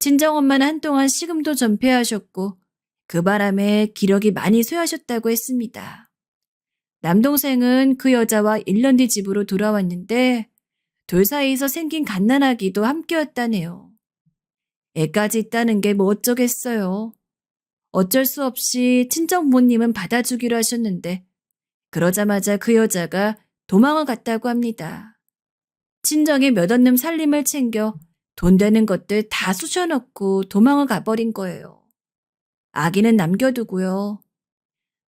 친정엄마는 한동안 시금도 전폐하셨고 그 바람에 기력이 많이 쇠하셨다고 했습니다. 남동생은 그 여자와 1년 뒤 집으로 돌아왔는데 둘 사이에서 생긴 갓난아기도 함께였다네요. 애까지 있다는 게 뭐 어쩌겠어요. 어쩔 수 없이 친정부모님은 받아주기로 하셨는데 그러자마자 그 여자가 도망을 갔다고 합니다. 친정에 몇 없는 살림을 챙겨 돈 되는 것들 다 쑤셔넣고 도망을 가버린 거예요. 아기는 남겨두고요.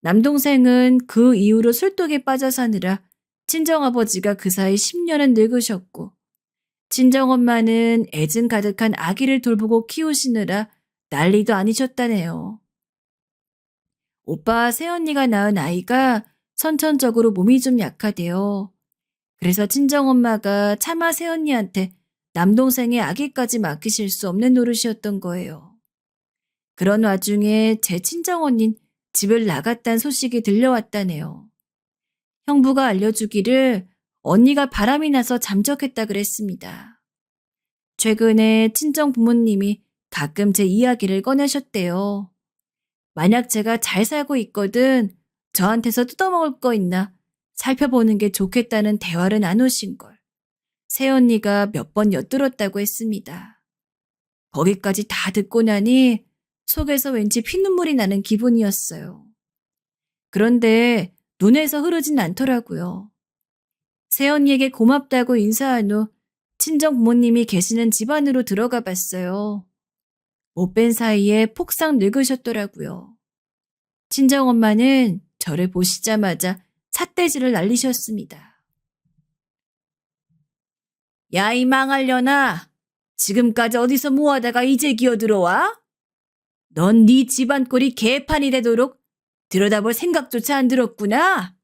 남동생은 그 이후로 술독에 빠져 사느라 친정아버지가 그 사이 10년은 늙으셨고 친정엄마는 애증 가득한 아기를 돌보고 키우시느라 난리도 아니셨다네요. 오빠 새언니가 낳은 아이가 선천적으로 몸이 좀 약하대요. 그래서 친정엄마가 차마 새언니한테 남동생의 아기까지 맡기실 수 없는 노릇이었던 거예요. 그런 와중에 제 친정언닌 집을 나갔단 소식이 들려왔다네요. 형부가 알려주기를 언니가 바람이 나서 잠적했다 그랬습니다. 최근에 친정 부모님이 가끔 제 이야기를 꺼내셨대요. 만약 제가 잘 살고 있거든 저한테서 뜯어먹을 거 있나 살펴보는 게 좋겠다는 대화를 나누신 걸 새언니가 몇 번 엿들었다고 했습니다. 거기까지 다 듣고 나니 속에서 왠지 피눈물이 나는 기분이었어요. 그런데 눈에서 흐르진 않더라고요. 새언니에게 고맙다고 인사한 후 친정 부모님이 계시는 집 안으로 들어가 봤어요. 못 뵌 사이에 폭삭 늙으셨더라고요. 친정엄마는 저를 보시자마자 삿대질을 날리셨습니다. 야, 이 망할려나. 지금까지 어디서 뭐하다가 이제 기어들어와? 넌 네 집안 꼴이 개판이 되도록 들여다볼 생각조차 안 들었구나.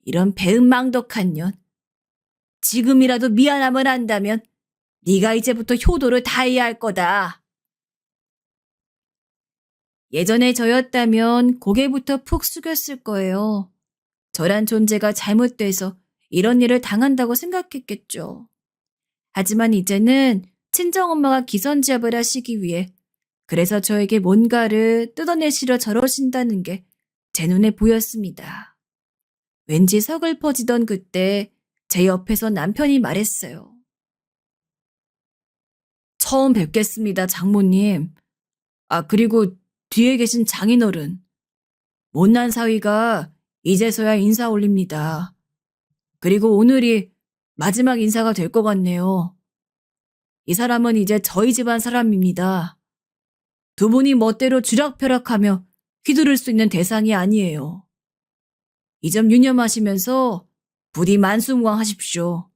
이런 배은망덕한 년. 지금이라도 미안함을 안다면 네가 이제부터 효도를 다해야 할 거다. 예전에 저였다면 고개부터 푹 숙였을 거예요. 저란 존재가 잘못돼서 이런 일을 당한다고 생각했겠죠. 하지만 이제는 친정엄마가 기선제압을 하시기 위해 그래서 저에게 뭔가를 뜯어내시려 저러신다는 게 제 눈에 보였습니다. 왠지 서글퍼지던 그때 제 옆에서 남편이 말했어요. 처음 뵙겠습니다, 장모님. 그리고 뒤에 계신 장인어른. 못난 사위가 이제서야 인사 올립니다. 그리고 오늘이 마지막 인사가 될 것 같네요. 이 사람은 이제 저희 집안 사람입니다. 두 분이 멋대로 쥐락펴락하며 휘두를 수 있는 대상이 아니에요. 이 점 유념하시면서 부디 만수무강하십시오.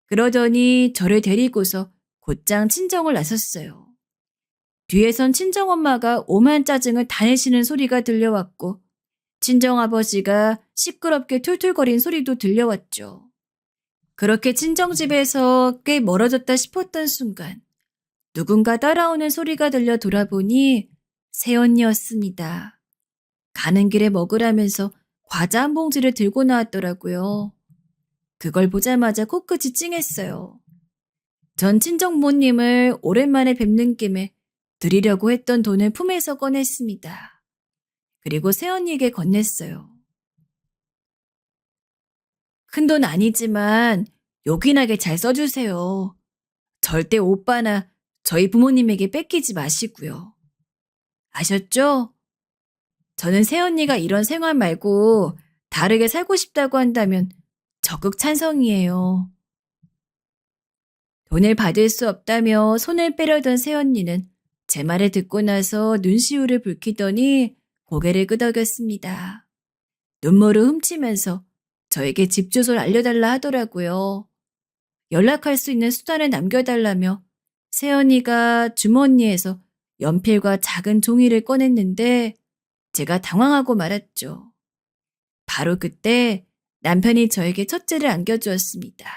그러더니 저를 데리고서 곧장 친정을 나섰어요. 뒤에선 친정엄마가 오만 짜증을 다 내시는 소리가 들려왔고 친정아버지가 시끄럽게 툴툴거린 소리도 들려왔죠. 그렇게 친정집에서 꽤 멀어졌다 싶었던 순간 누군가 따라오는 소리가 들려 돌아보니 새언니였습니다. 가는 길에 먹으라면서 과자 한 봉지를 들고 나왔더라고요. 그걸 보자마자 코끝이 찡했어요. 전 친정부모님을 오랜만에 뵙는 김에 드리려고 했던 돈을 품에서 꺼냈습니다. 그리고 새언니에게 건넸어요. 큰돈 아니지만 요긴하게 잘 써주세요. 절대 오빠나 저희 부모님에게 뺏기지 마시고요. 아셨죠? 저는 새언니가 이런 생활 말고 다르게 살고 싶다고 한다면 적극 찬성이에요. 돈을 받을 수 없다며 손을 빼려던 새언니는 제 말을 듣고 나서 눈시울을 붉히더니 고개를 끄덕였습니다. 눈물을 훔치면서 저에게 집 주소를 알려달라 하더라고요. 연락할 수 있는 수단을 남겨달라며 새언니가 주머니에서 연필과 작은 종이를 꺼냈는데 제가 당황하고 말았죠. 바로 그때 남편이 저에게 첫째를 안겨주었습니다.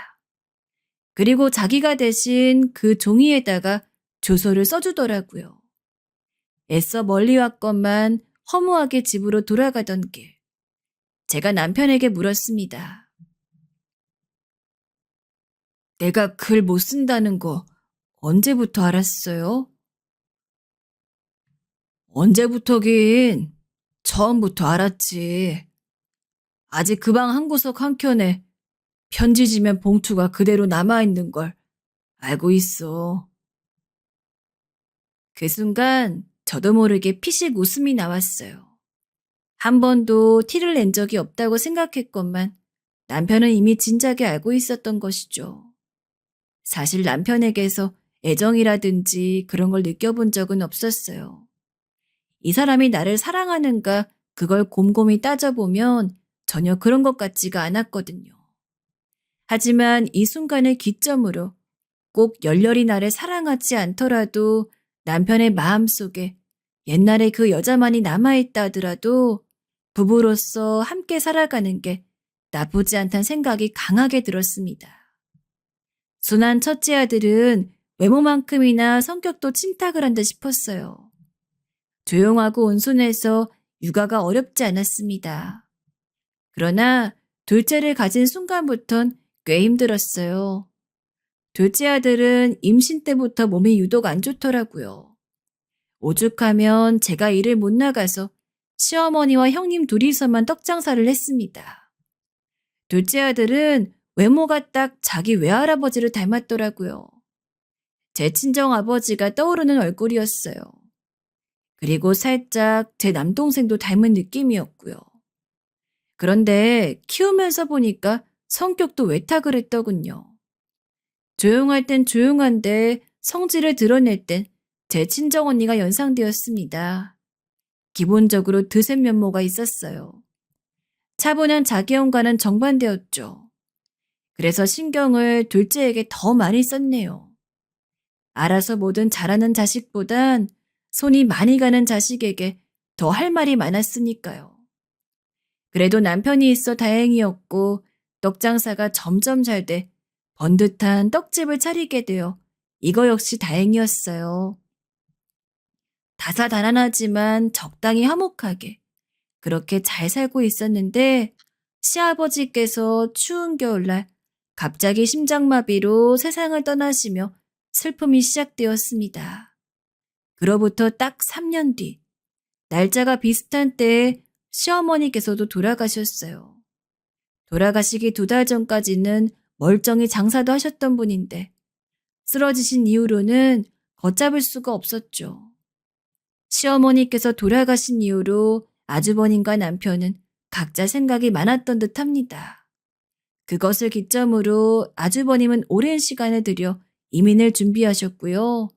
그리고 자기가 대신 그 종이에다가 주소를 써주더라고요. 애써 멀리 왔건만 허무하게 집으로 돌아가던 길. 제가 남편에게 물었습니다. 내가 글 못 쓴다는 거 언제부터 알았어요? 언제부터긴 처음부터 알았지. 아직 그 방 한 구석 한켠에 편지지면 봉투가 그대로 남아있는 걸 알고 있어. 그 순간 저도 모르게 피식 웃음이 나왔어요. 한 번도 티를 낸 적이 없다고 생각했건만 남편은 이미 진작에 알고 있었던 것이죠. 사실 남편에게서 애정이라든지 그런 걸 느껴본 적은 없었어요. 이 사람이 나를 사랑하는가 그걸 곰곰이 따져보면 전혀 그런 것 같지가 않았거든요. 하지만 이 순간을 기점으로 꼭 열렬히 나를 사랑하지 않더라도 남편의 마음속에 옛날에 그 여자만이 남아있다 하더라도 부부로서 함께 살아가는 게 나쁘지 않다는 생각이 강하게 들었습니다. 순한 첫째 아들은 외모만큼이나 성격도 침탁을 한다 싶었어요. 조용하고 온순해서 육아가 어렵지 않았습니다. 그러나 둘째를 가진 순간부턴 꽤 힘들었어요. 둘째 아들은 임신 때부터 몸이 유독 안 좋더라고요. 오죽하면 제가 일을 못 나가서 시어머니와 형님 둘이서만 떡장사를 했습니다. 둘째 아들은 외모가 딱 자기 외할아버지를 닮았더라고요. 제 친정아버지가 떠오르는 얼굴이었어요. 그리고 살짝 제 남동생도 닮은 느낌이었고요. 그런데 키우면서 보니까 성격도 외탁을 했더군요. 조용할 땐 조용한데 성질을 드러낼 땐 제 친정언니가 연상되었습니다. 기본적으로 드센 면모가 있었어요. 차분한 자기형과는 정반대였죠. 그래서 신경을 둘째에게 더 많이 썼네요. 알아서 뭐든 잘하는 자식보단 손이 많이 가는 자식에게 더 할 말이 많았으니까요. 그래도 남편이 있어 다행이었고 떡장사가 점점 잘 돼 번듯한 떡집을 차리게 되어 이거 역시 다행이었어요. 다사다난하지만 적당히 화목하게 그렇게 잘 살고 있었는데 시아버지께서 추운 겨울날 갑자기 심장마비로 세상을 떠나시며 슬픔이 시작되었습니다. 그로부터 딱 3년 뒤 날짜가 비슷한 때에 시어머니께서도 돌아가셨어요. 돌아가시기 2달 전까지는 멀쩡히 장사도 하셨던 분인데 쓰러지신 이후로는 걷잡을 수가 없었죠. 시어머니께서 돌아가신 이후로 아주버님과 남편은 각자 생각이 많았던 듯합니다. 그것을 기점으로 아주버님은 오랜 시간을 들여 이민을 준비하셨고요.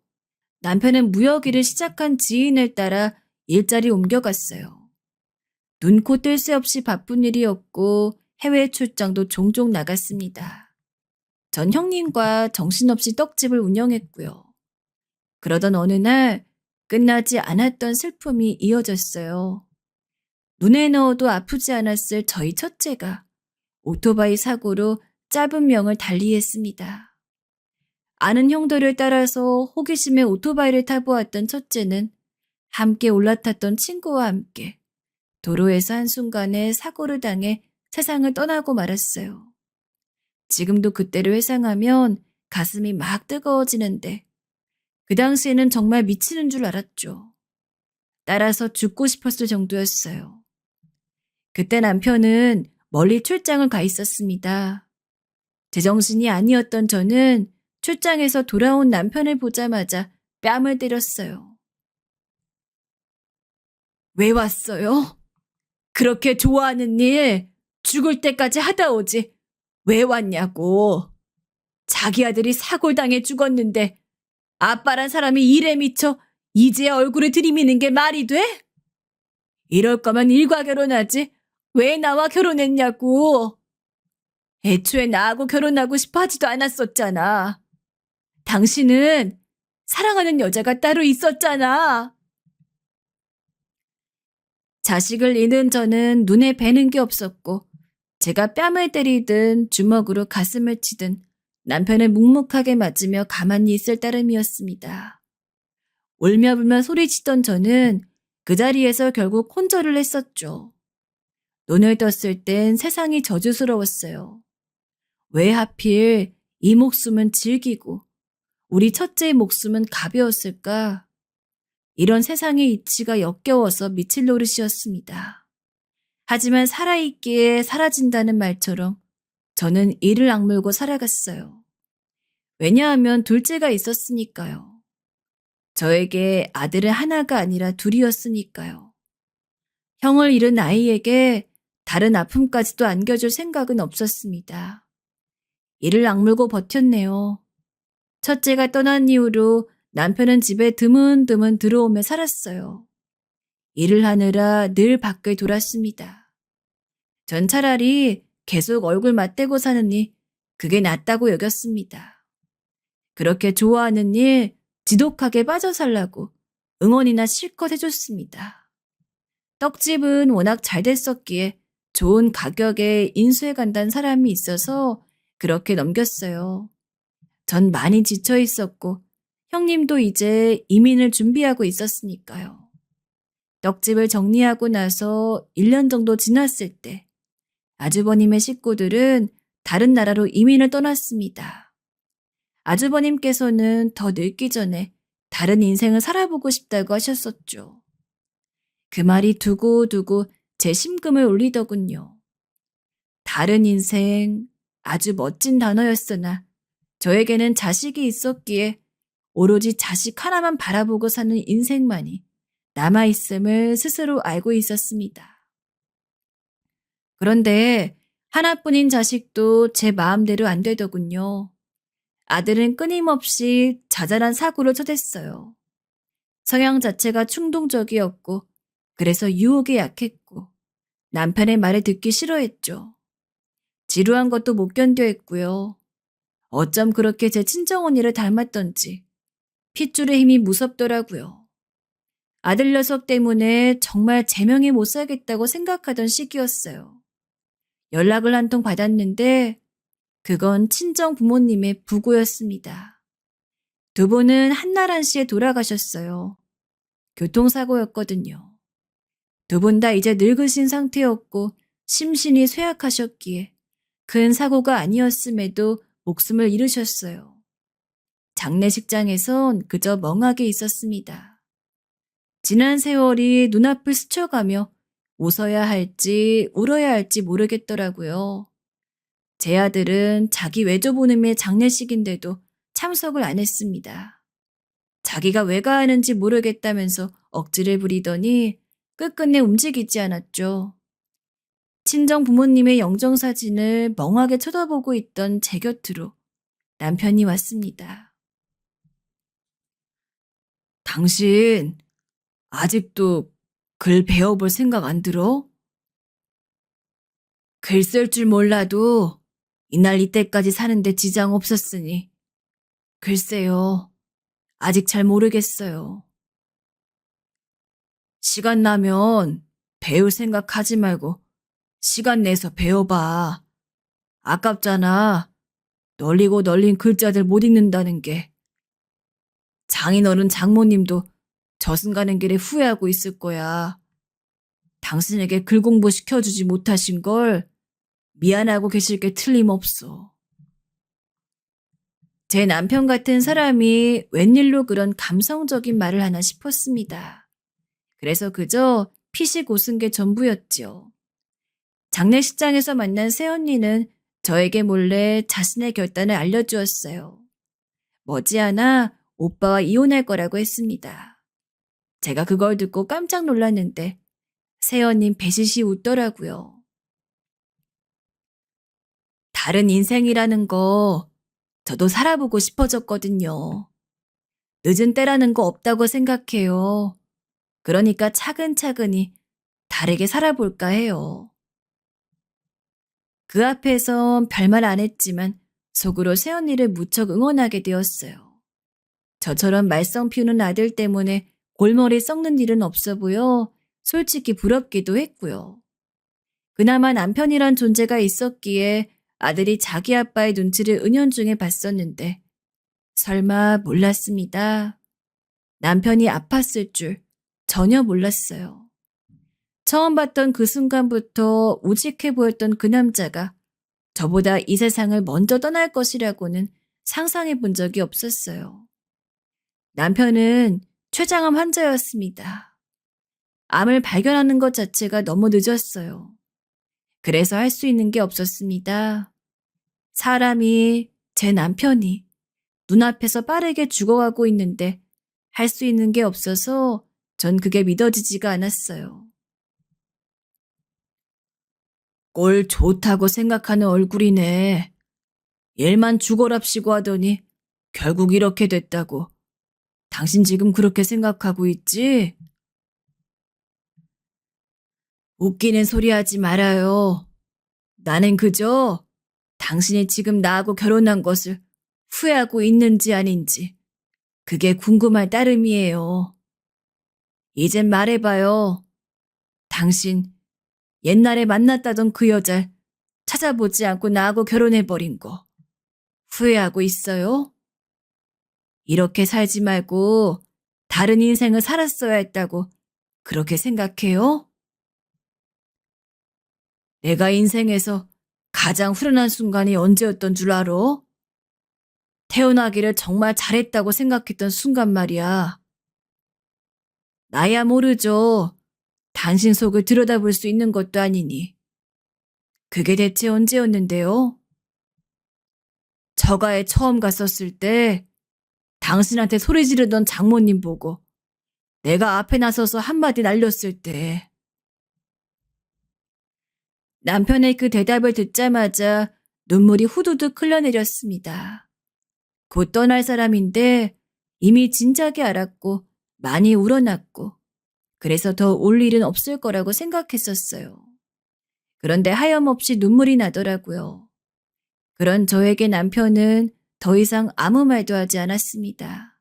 남편은 무역일을 시작한 지인을 따라 일자리 옮겨갔어요. 눈코 뜰 새 없이 바쁜 일이었고 해외 출장도 종종 나갔습니다. 전 형님과 정신없이 떡집을 운영했고요. 그러던 어느 날 끝나지 않았던 슬픔이 이어졌어요. 눈에 넣어도 아프지 않았을 저희 첫째가 오토바이 사고로 짧은 명을 달리했습니다. 아는 형들을 따라서 호기심에 오토바이를 타보았던 첫째는 함께 올라탔던 친구와 함께 도로에서 한순간에 사고를 당해 세상을 떠나고 말았어요. 지금도 그때를 회상하면 가슴이 막 뜨거워지는데 그 당시에는 정말 미치는 줄 알았죠. 따라서 죽고 싶었을 정도였어요. 그때 남편은 멀리 출장을 가 있었습니다. 제정신이 아니었던 저는 출장에서 돌아온 남편을 보자마자 뺨을 때렸어요. 왜 왔어요? 그렇게 좋아하는 일 죽을 때까지 하다 오지. 왜 왔냐고. 자기 아들이 사고를 당해 죽었는데 아빠란 사람이 일에 미쳐 이제야 얼굴을 들이미는 게 말이 돼? 이럴 거면 일과 결혼하지. 왜 나와 결혼했냐고. 애초에 나하고 결혼하고 싶어 하지도 않았었잖아. 당신은 사랑하는 여자가 따로 있었잖아. 자식을 잃은 저는 눈에 뵈는 게 없었고 제가 뺨을 때리든 주먹으로 가슴을 치든 남편을 묵묵하게 맞으며 가만히 있을 따름이었습니다. 울며불며 소리치던 저는 그 자리에서 결국 혼절을 했었죠. 눈을 떴을 땐 세상이 저주스러웠어요. 왜 하필 이 목숨은 질기고 우리 첫째의 목숨은 가벼웠을까? 이런 세상의 이치가 역겨워서 미칠 노릇이었습니다. 하지만 살아있기에 사라진다는 말처럼 저는 이를 악물고 살아갔어요. 왜냐하면 둘째가 있었으니까요. 저에게 아들은 하나가 아니라 둘이었으니까요. 형을 잃은 아이에게 다른 아픔까지도 안겨줄 생각은 없었습니다. 이를 악물고 버텼네요. 첫째가 떠난 이후로 남편은 집에 드문드문 들어오며 살았어요. 일을 하느라 늘 밖을 돌았습니다. 전 차라리 계속 얼굴 맞대고 사느니 그게 낫다고 여겼습니다. 그렇게 좋아하는 일 지독하게 빠져 살라고 응원이나 실컷 해줬습니다. 떡집은 워낙 잘 됐었기에 좋은 가격에 인수해 간다는 사람이 있어서 그렇게 넘겼어요. 전 많이 지쳐 있었고 형님도 이제 이민을 준비하고 있었으니까요. 떡집을 정리하고 나서 1년 정도 지났을 때 아주버님의 식구들은 다른 나라로 이민을 떠났습니다. 아주버님께서는 더 늙기 전에 다른 인생을 살아보고 싶다고 하셨었죠. 그 말이 두고두고 제 심금을 울리더군요. 다른 인생, 아주 멋진 단어였으나 저에게는 자식이 있었기에 오로지 자식 하나만 바라보고 사는 인생만이 남아있음을 스스로 알고 있었습니다. 그런데 하나뿐인 자식도 제 마음대로 안 되더군요. 아들은 끊임없이 자잘한 사고를 쳐댔어요. 성향 자체가 충동적이었고 그래서 유혹에 약했고 남편의 말을 듣기 싫어했죠. 지루한 것도 못 견뎌 했고요. 어쩜 그렇게 제 친정언니를 닮았던지 핏줄의 힘이 무섭더라고요. 아들 녀석 때문에 정말 제명에 못 살겠다고 생각하던 시기였어요. 연락을 한 통 받았는데 그건 친정 부모님의 부고였습니다. 두 분은 한날 한시에 돌아가셨어요. 교통사고였거든요. 두 분 다 이제 늙으신 상태였고 심신이 쇠약하셨기에 큰 사고가 아니었음에도 목숨을 잃으셨어요. 장례식장에선 그저 멍하게 있었습니다. 지난 세월이 눈앞을 스쳐가며 웃어야 할지 울어야 할지 모르겠더라고요. 제 아들은 자기 외조부님의 장례식인데도 참석을 안 했습니다. 자기가 왜 가하는지 모르겠다면서 억지를 부리더니 끝끝내 움직이지 않았죠. 친정 부모님의 영정사진을 멍하게 쳐다보고 있던 제 곁으로 남편이 왔습니다. 당신 아직도 글 배워볼 생각 안 들어? 글 쓸 줄 몰라도 이날 이때까지 사는데 지장 없었으니 글쎄요. 아직 잘 모르겠어요. 시간 나면 배울 생각하지 말고 시간 내서 배워봐. 아깝잖아. 널리고 널린 글자들 못 읽는다는 게. 장인어른 장모님도 저승 가는 길에 후회하고 있을 거야. 당신에게 글 공부 시켜주지 못하신 걸 미안하고 계실 게 틀림없어. 제 남편 같은 사람이 웬일로 그런 감성적인 말을 하나 싶었습니다. 그래서 그저 피식 웃은 게 전부였지요. 장례식장에서 만난 새언니는 저에게 몰래 자신의 결단을 알려주었어요. 머지않아 오빠와 이혼할 거라고 했습니다. 제가 그걸 듣고 깜짝 놀랐는데 새언님 배시시 웃더라고요. 다른 인생이라는 거 저도 살아보고 싶어졌거든요. 늦은 때라는 거 없다고 생각해요. 그러니까 차근차근히 다르게 살아볼까 해요. 그 앞에선 별말 안 했지만 속으로 새언니를 무척 응원하게 되었어요. 저처럼 말썽 피우는 아들 때문에 골머리 썩는 일은 없어 보여 솔직히 부럽기도 했고요. 그나마 남편이란 존재가 있었기에 아들이 자기 아빠의 눈치를 은연중에 봤었는데 설마 몰랐습니다. 남편이 아팠을 줄 전혀 몰랐어요. 처음 봤던 그 순간부터 우직해 보였던 그 남자가 저보다 이 세상을 먼저 떠날 것이라고는 상상해 본 적이 없었어요. 남편은 췌장암 환자였습니다. 암을 발견하는 것 자체가 너무 늦었어요. 그래서 할 수 있는 게 없었습니다. 사람이, 제 남편이 눈앞에서 빠르게 죽어가고 있는데 할 수 있는 게 없어서 전 그게 믿어지지가 않았어요. 꼴 좋다고 생각하는 얼굴이네. 일만 죽어랍시고 하더니 결국 이렇게 됐다고. 당신 지금 그렇게 생각하고 있지? 웃기는 소리 하지 말아요. 나는 그저 당신이 지금 나하고 결혼한 것을 후회하고 있는지 아닌지 그게 궁금할 따름이에요. 이젠 말해봐요. 당신 옛날에 만났다던 그 여자를 찾아보지 않고 나하고 결혼해버린 거 후회하고 있어요? 이렇게 살지 말고 다른 인생을 살았어야 했다고 그렇게 생각해요? 내가 인생에서 가장 후련한 순간이 언제였던 줄 알아? 태어나기를 정말 잘했다고 생각했던 순간 말이야. 나야 모르죠. 당신 속을 들여다볼 수 있는 것도 아니니. 그게 대체 언제였는데요? 저가에 처음 갔었을 때 당신한테 소리 지르던 장모님 보고 내가 앞에 나서서 한마디 날렸을 때. 남편의 그 대답을 듣자마자 눈물이 후두둑 흘러내렸습니다. 곧 떠날 사람인데 이미 진작에 알았고 많이 우러났고 그래서 더 울 일은 없을 거라고 생각했었어요. 그런데 하염없이 눈물이 나더라고요. 그런 저에게 남편은 더 이상 아무 말도 하지 않았습니다.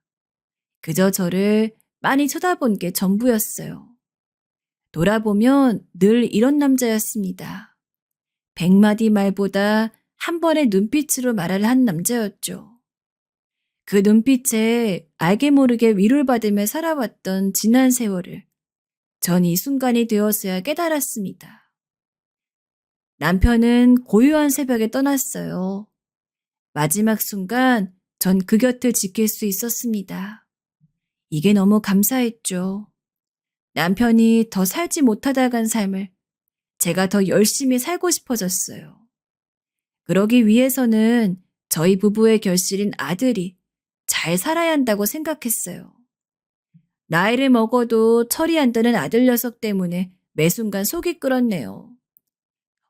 그저 저를 많이 쳐다본 게 전부였어요. 돌아보면 늘 이런 남자였습니다. 100마디 말보다 한 번의 눈빛으로 말을 한 남자였죠. 그 눈빛에 알게 모르게 위로를 받으며 살아왔던 지난 세월을 전 이 순간이 되어서야 깨달았습니다. 남편은 고요한 새벽에 떠났어요. 마지막 순간 전 그 곁을 지킬 수 있었습니다. 이게 너무 감사했죠. 남편이 더 살지 못하다 간 삶을 제가 더 열심히 살고 싶어졌어요. 그러기 위해서는 저희 부부의 결실인 아들이 잘 살아야 한다고 생각했어요. 나이를 먹어도 철이 안 드는 아들 녀석 때문에 매 순간 속이 끓었네요.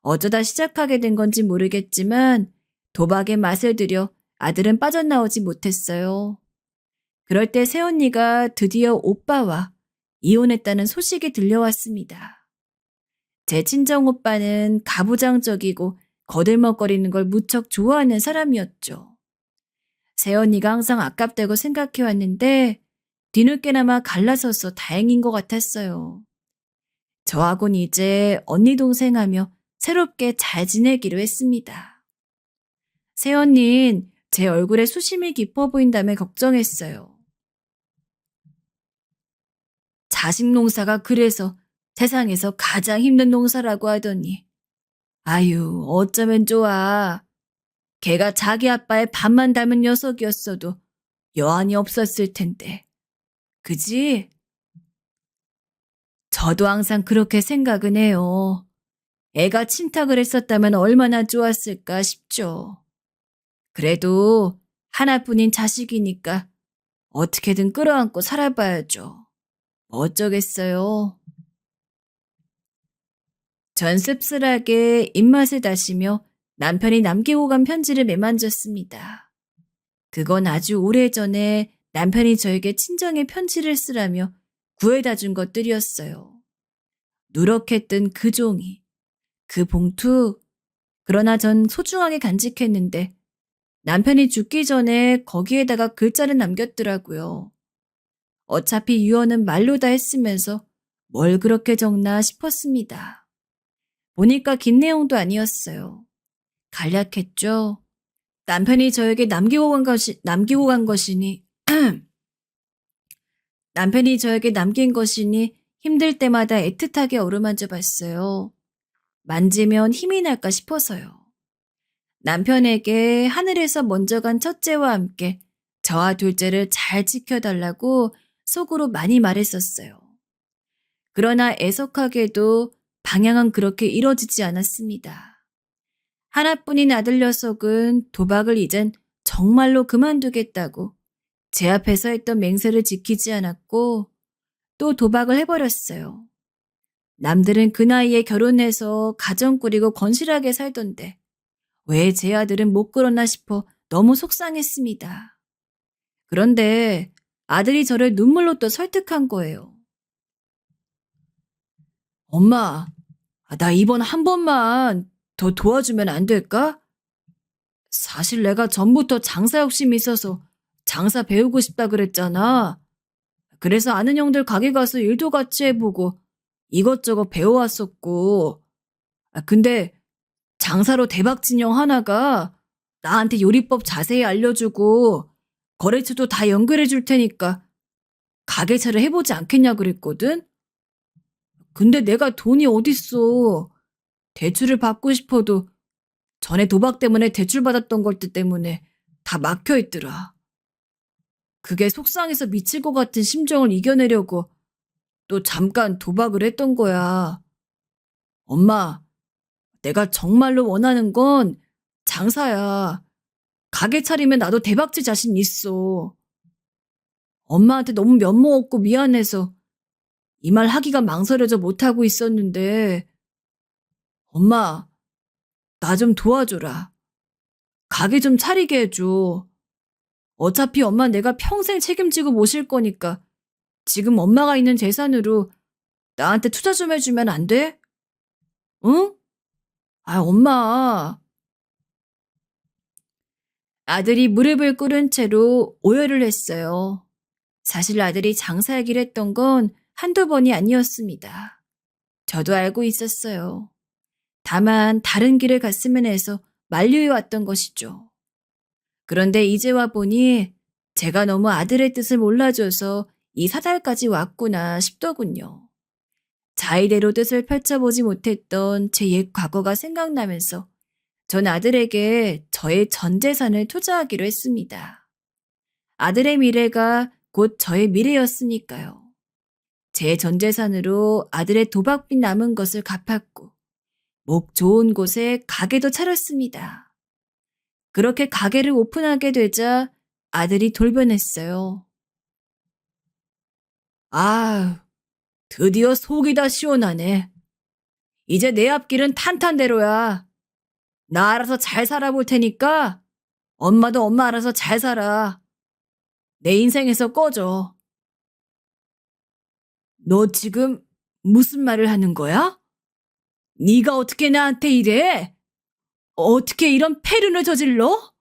어쩌다 시작하게 된 건지 모르겠지만 도박의 맛을 들여 아들은 빠져나오지 못했어요. 그럴 때 새언니가 드디어 오빠와 이혼했다는 소식이 들려왔습니다. 제 친정오빠는 가부장적이고 거들먹거리는 걸 무척 좋아하는 사람이었죠. 새언니가 항상 아깝다고 생각해왔는데 뒤늦게나마 갈라서서 다행인 것 같았어요. 저하곤 이제 언니 동생하며 새롭게 잘 지내기로 했습니다. 새언니는 제 얼굴에 수심이 깊어 보인다며 걱정했어요. 자식 농사가 그래서 세상에서 가장 힘든 농사라고 하더니 아유 어쩌면 좋아. 걔가 자기 아빠의 반만 닮은 녀석이었어도 여한이 없었을 텐데. 그지? 저도 항상 그렇게 생각은 해요. 애가 친탁을 했었다면 얼마나 좋았을까 싶죠. 그래도 하나뿐인 자식이니까 어떻게든 끌어안고 살아봐야죠. 뭐 어쩌겠어요. 전 씁쓸하게 입맛을 다시며 남편이 남기고 간 편지를 매만졌습니다. 그건 아주 오래전에 남편이 저에게 친정에 편지를 쓰라며 구해다 준 것들이었어요. 누렇게 뜬 그 종이, 그 봉투, 그러나 전 소중하게 간직했는데 남편이 죽기 전에 거기에다가 글자를 남겼더라고요. 어차피 유언은 말로 다 했으면서 뭘 그렇게 적나 싶었습니다. 보니까 긴 내용도 아니었어요. 간략했죠. 남편이 저에게 남기고 간 것이니, 남편이 저에게 남긴 것이니 힘들 때마다 애틋하게 어루만져 봤어요. 만지면 힘이 날까 싶어서요. 남편에게 하늘에서 먼저 간 첫째와 함께 저와 둘째를 잘 지켜달라고 속으로 많이 말했었어요. 그러나 애석하게도 방향은 그렇게 이뤄지지 않았습니다. 하나뿐인 아들 녀석은 도박을 이젠 정말로 그만두겠다고 제 앞에서 했던 맹세를 지키지 않았고 또 도박을 해버렸어요. 남들은 그 나이에 결혼해서 가정 꾸리고 건실하게 살던데 왜 제 아들은 못 그러나 싶어 너무 속상했습니다. 그런데 아들이 저를 눈물로 또 설득한 거예요. 엄마, 나 이번 한 번만 더 도와주면 안 될까? 사실 내가 전부터 장사 욕심이 있어서 장사 배우고 싶다 그랬잖아. 그래서 아는 형들 가게 가서 일도 같이 해보고 이것저것 배워왔었고. 근데 장사로 대박친 형 하나가 나한테 요리법 자세히 알려주고 거래처도 다 연결해 줄 테니까 가게차를 해보지 않겠냐 그랬거든? 근데 내가 돈이 어딨어. 대출을 받고 싶어도 전에 도박 때문에 대출 받았던 것들 때문에 다 막혀 있더라. 그게 속상해서 미칠 것 같은 심정을 이겨내려고 또 잠깐 도박을 했던 거야. 엄마, 내가 정말로 원하는 건 장사야. 가게 차리면 나도 대박질 자신 있어. 엄마한테 너무 면목 없고 미안해서 이 말 하기가 망설여져 못하고 있었는데 엄마, 나 좀 도와줘라. 가게 좀 차리게 해줘. 어차피 엄마 내가 평생 책임지고 모실 거니까 지금 엄마가 있는 재산으로 나한테 투자 좀 해주면 안 돼? 응? 엄마. 아들이 무릎을 꿇은 채로 오열을 했어요. 사실 아들이 장사하기로 했던 건 한두 번이 아니었습니다. 저도 알고 있었어요. 다만 다른 길을 갔으면 해서 만류해 왔던 것이죠. 그런데 이제 와 보니 제가 너무 아들의 뜻을 몰라줘서 이 사달까지 왔구나 싶더군요. 자의대로 뜻을 펼쳐보지 못했던 제 옛 과거가 생각나면서 전 아들에게 저의 전 재산을 투자하기로 했습니다. 아들의 미래가 곧 저의 미래였으니까요. 제 전 재산으로 아들의 도박빚 남은 것을 갚았고 목 좋은 곳에 가게도 차렸습니다. 그렇게 가게를 오픈하게 되자 아들이 돌변했어요. 아, 드디어 속이 다 시원하네. 이제 내 앞길은 탄탄대로야. 나 알아서 잘 살아볼 테니까 엄마도 엄마 알아서 잘 살아. 내 인생에서 꺼져. 너 지금 무슨 말을 하는 거야? 네가 어떻게 나한테 이래? 어떻게 이런 패륜을 저질러?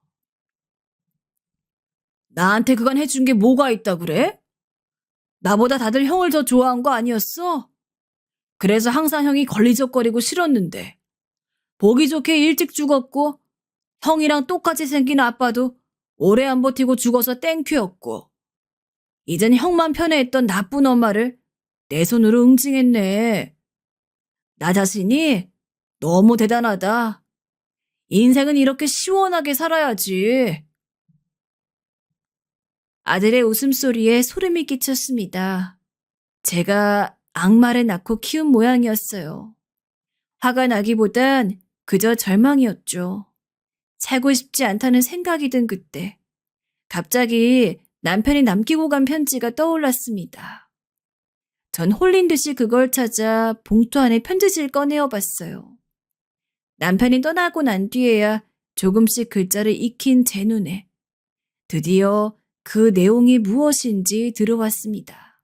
나한테 그간 해준 게 뭐가 있다 그래? 나보다 다들 형을 더 좋아한 거 아니었어? 그래서 항상 형이 걸리적거리고 싫었는데 보기 좋게 일찍 죽었고 형이랑 똑같이 생긴 아빠도 오래 안 버티고 죽어서 땡큐였고 이젠 형만 편애했던 나쁜 엄마를 내 손으로 응징했네. 나 자신이 너무 대단하다. 인생은 이렇게 시원하게 살아야지. 아들의 웃음소리에 소름이 끼쳤습니다. 제가 악마를 낳고 키운 모양이었어요. 화가 나기보단 그저 절망이었죠. 살고 싶지 않다는 생각이 든 그때 갑자기 남편이 남기고 간 편지가 떠올랐습니다. 전 홀린 듯이 그걸 찾아 봉투 안에 편지지를 꺼내어 봤어요. 남편이 떠나고 난 뒤에야 조금씩 글자를 익힌 제 눈에 드디어 그 내용이 무엇인지 들어왔습니다.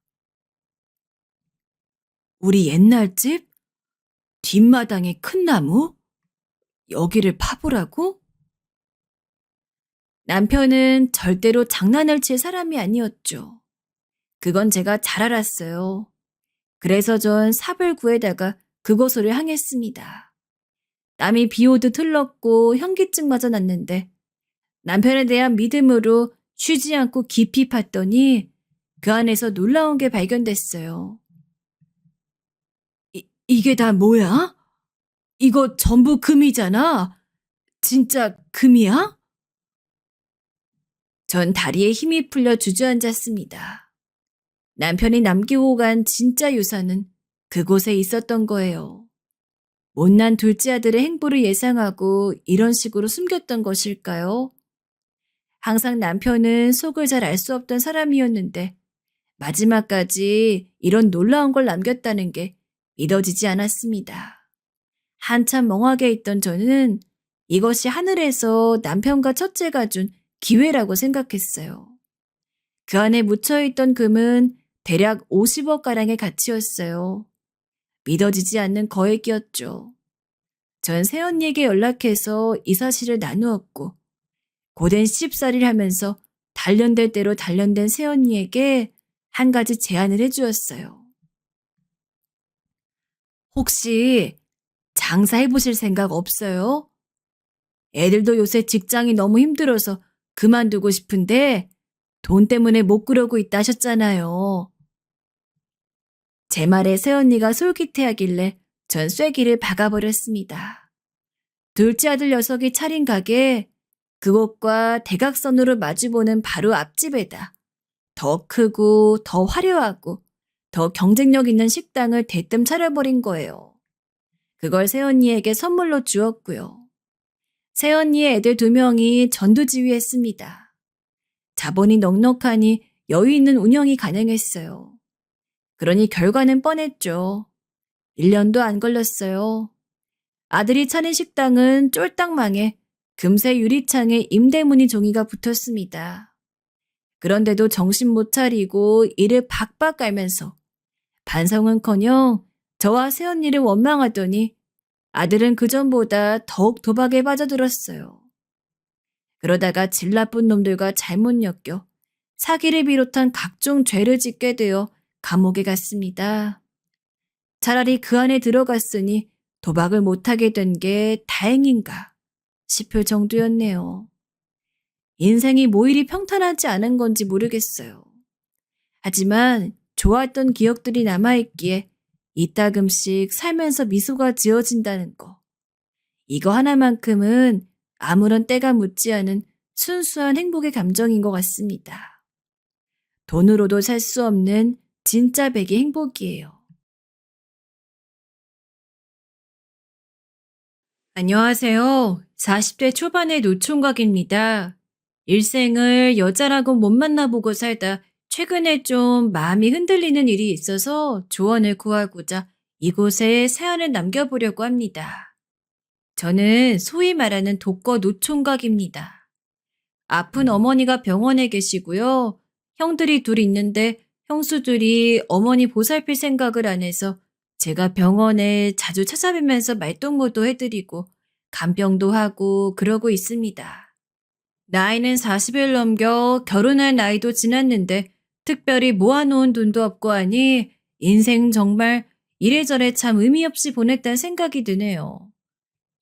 우리 옛날 집? 뒷마당에 큰 나무? 여기를 파보라고? 남편은 절대로 장난을 칠 사람이 아니었죠. 그건 제가 잘 알았어요. 그래서 전 삽을 구해다가 그곳으로 향했습니다. 땀이 비 오듯 흘렀고 현기증마저 났는데 남편에 대한 믿음으로 쉬지 않고 깊이 팠더니 그 안에서 놀라운 게 발견됐어요. 이게 다 뭐야? 이거 전부 금이잖아. 진짜 금이야? 전 다리에 힘이 풀려 주저앉았습니다. 남편이 남기고 간 진짜 유산은 그곳에 있었던 거예요. 못난 둘째 아들의 행보를 예상하고 이런 식으로 숨겼던 것일까요? 항상 남편은 속을 잘 알 수 없던 사람이었는데 마지막까지 이런 놀라운 걸 남겼다는 게 믿어지지 않았습니다. 한참 멍하게 있던 저는 이것이 하늘에서 남편과 첫째가 준 기회라고 생각했어요. 그 안에 묻혀있던 금은 대략 50억가량의 가치였어요. 믿어지지 않는 거액이었죠. 전 새언니에게 연락해서 이 사실을 나누었고 고된 시집살이를 하면서 단련될 대로 단련된 새언니에게 한 가지 제안을 해주었어요. 혹시 장사해보실 생각 없어요? 애들도 요새 직장이 너무 힘들어서 그만두고 싶은데 돈 때문에 못 그러고 있다 하셨잖아요. 제 말에 새언니가 솔깃해하길래 전 쐐기를 박아버렸습니다. 둘째 아들 녀석이 차린 가게, 그곳과 대각선으로 마주보는 바로 앞집에다 더 크고 더 화려하고 더 경쟁력 있는 식당을 대뜸 차려버린 거예요. 그걸 새언니에게 선물로 주었고요. 새언니의 애들 2명이 전두지휘했습니다. 자본이 넉넉하니 여유 있는 운영이 가능했어요. 그러니 결과는 뻔했죠. 1년도 안 걸렸어요. 아들이 차린 식당은 쫄딱 망해 금세 유리창에 임대문의 종이가 붙었습니다. 그런데도 정신 못 차리고 이를 박박 깔면서 반성은커녕 저와 새언니를 원망하더니 아들은 그전보다 더욱 도박에 빠져들었어요. 그러다가 질 나쁜 놈들과 잘못 엮여 사기를 비롯한 각종 죄를 짓게 되어 감옥에 갔습니다. 차라리 그 안에 들어갔으니 도박을 못하게 된 게 다행인가 싶을 정도였네요. 인생이 뭐 이리 평탄하지 않은 건지 모르겠어요. 하지만 좋았던 기억들이 남아있기에 이따금씩 살면서 미소가 지어진다는 거. 이거 하나만큼은 아무런 때가 묻지 않은 순수한 행복의 감정인 것 같습니다. 돈으로도 살 수 없는 진짜 백의 행복이에요. 안녕하세요. 40대 초반의 노총각입니다. 일생을 여자라고 못 만나보고 살다 최근에 좀 마음이 흔들리는 일이 있어서 조언을 구하고자 이곳에 사연을 남겨보려고 합니다. 저는 소위 말하는 독거 노총각입니다. 아픈 어머니가 병원에 계시고요. 형들이 둘 있는데 형수들이 어머니 보살필 생각을 안 해서 제가 병원에 자주 찾아뵈면서 말동무도 해드리고 간병도 하고 그러고 있습니다. 나이는 40을 넘겨 결혼할 나이도 지났는데 특별히 모아놓은 돈도 없고 하니 인생 정말 이래저래 참 의미 없이 보냈다는 생각이 드네요.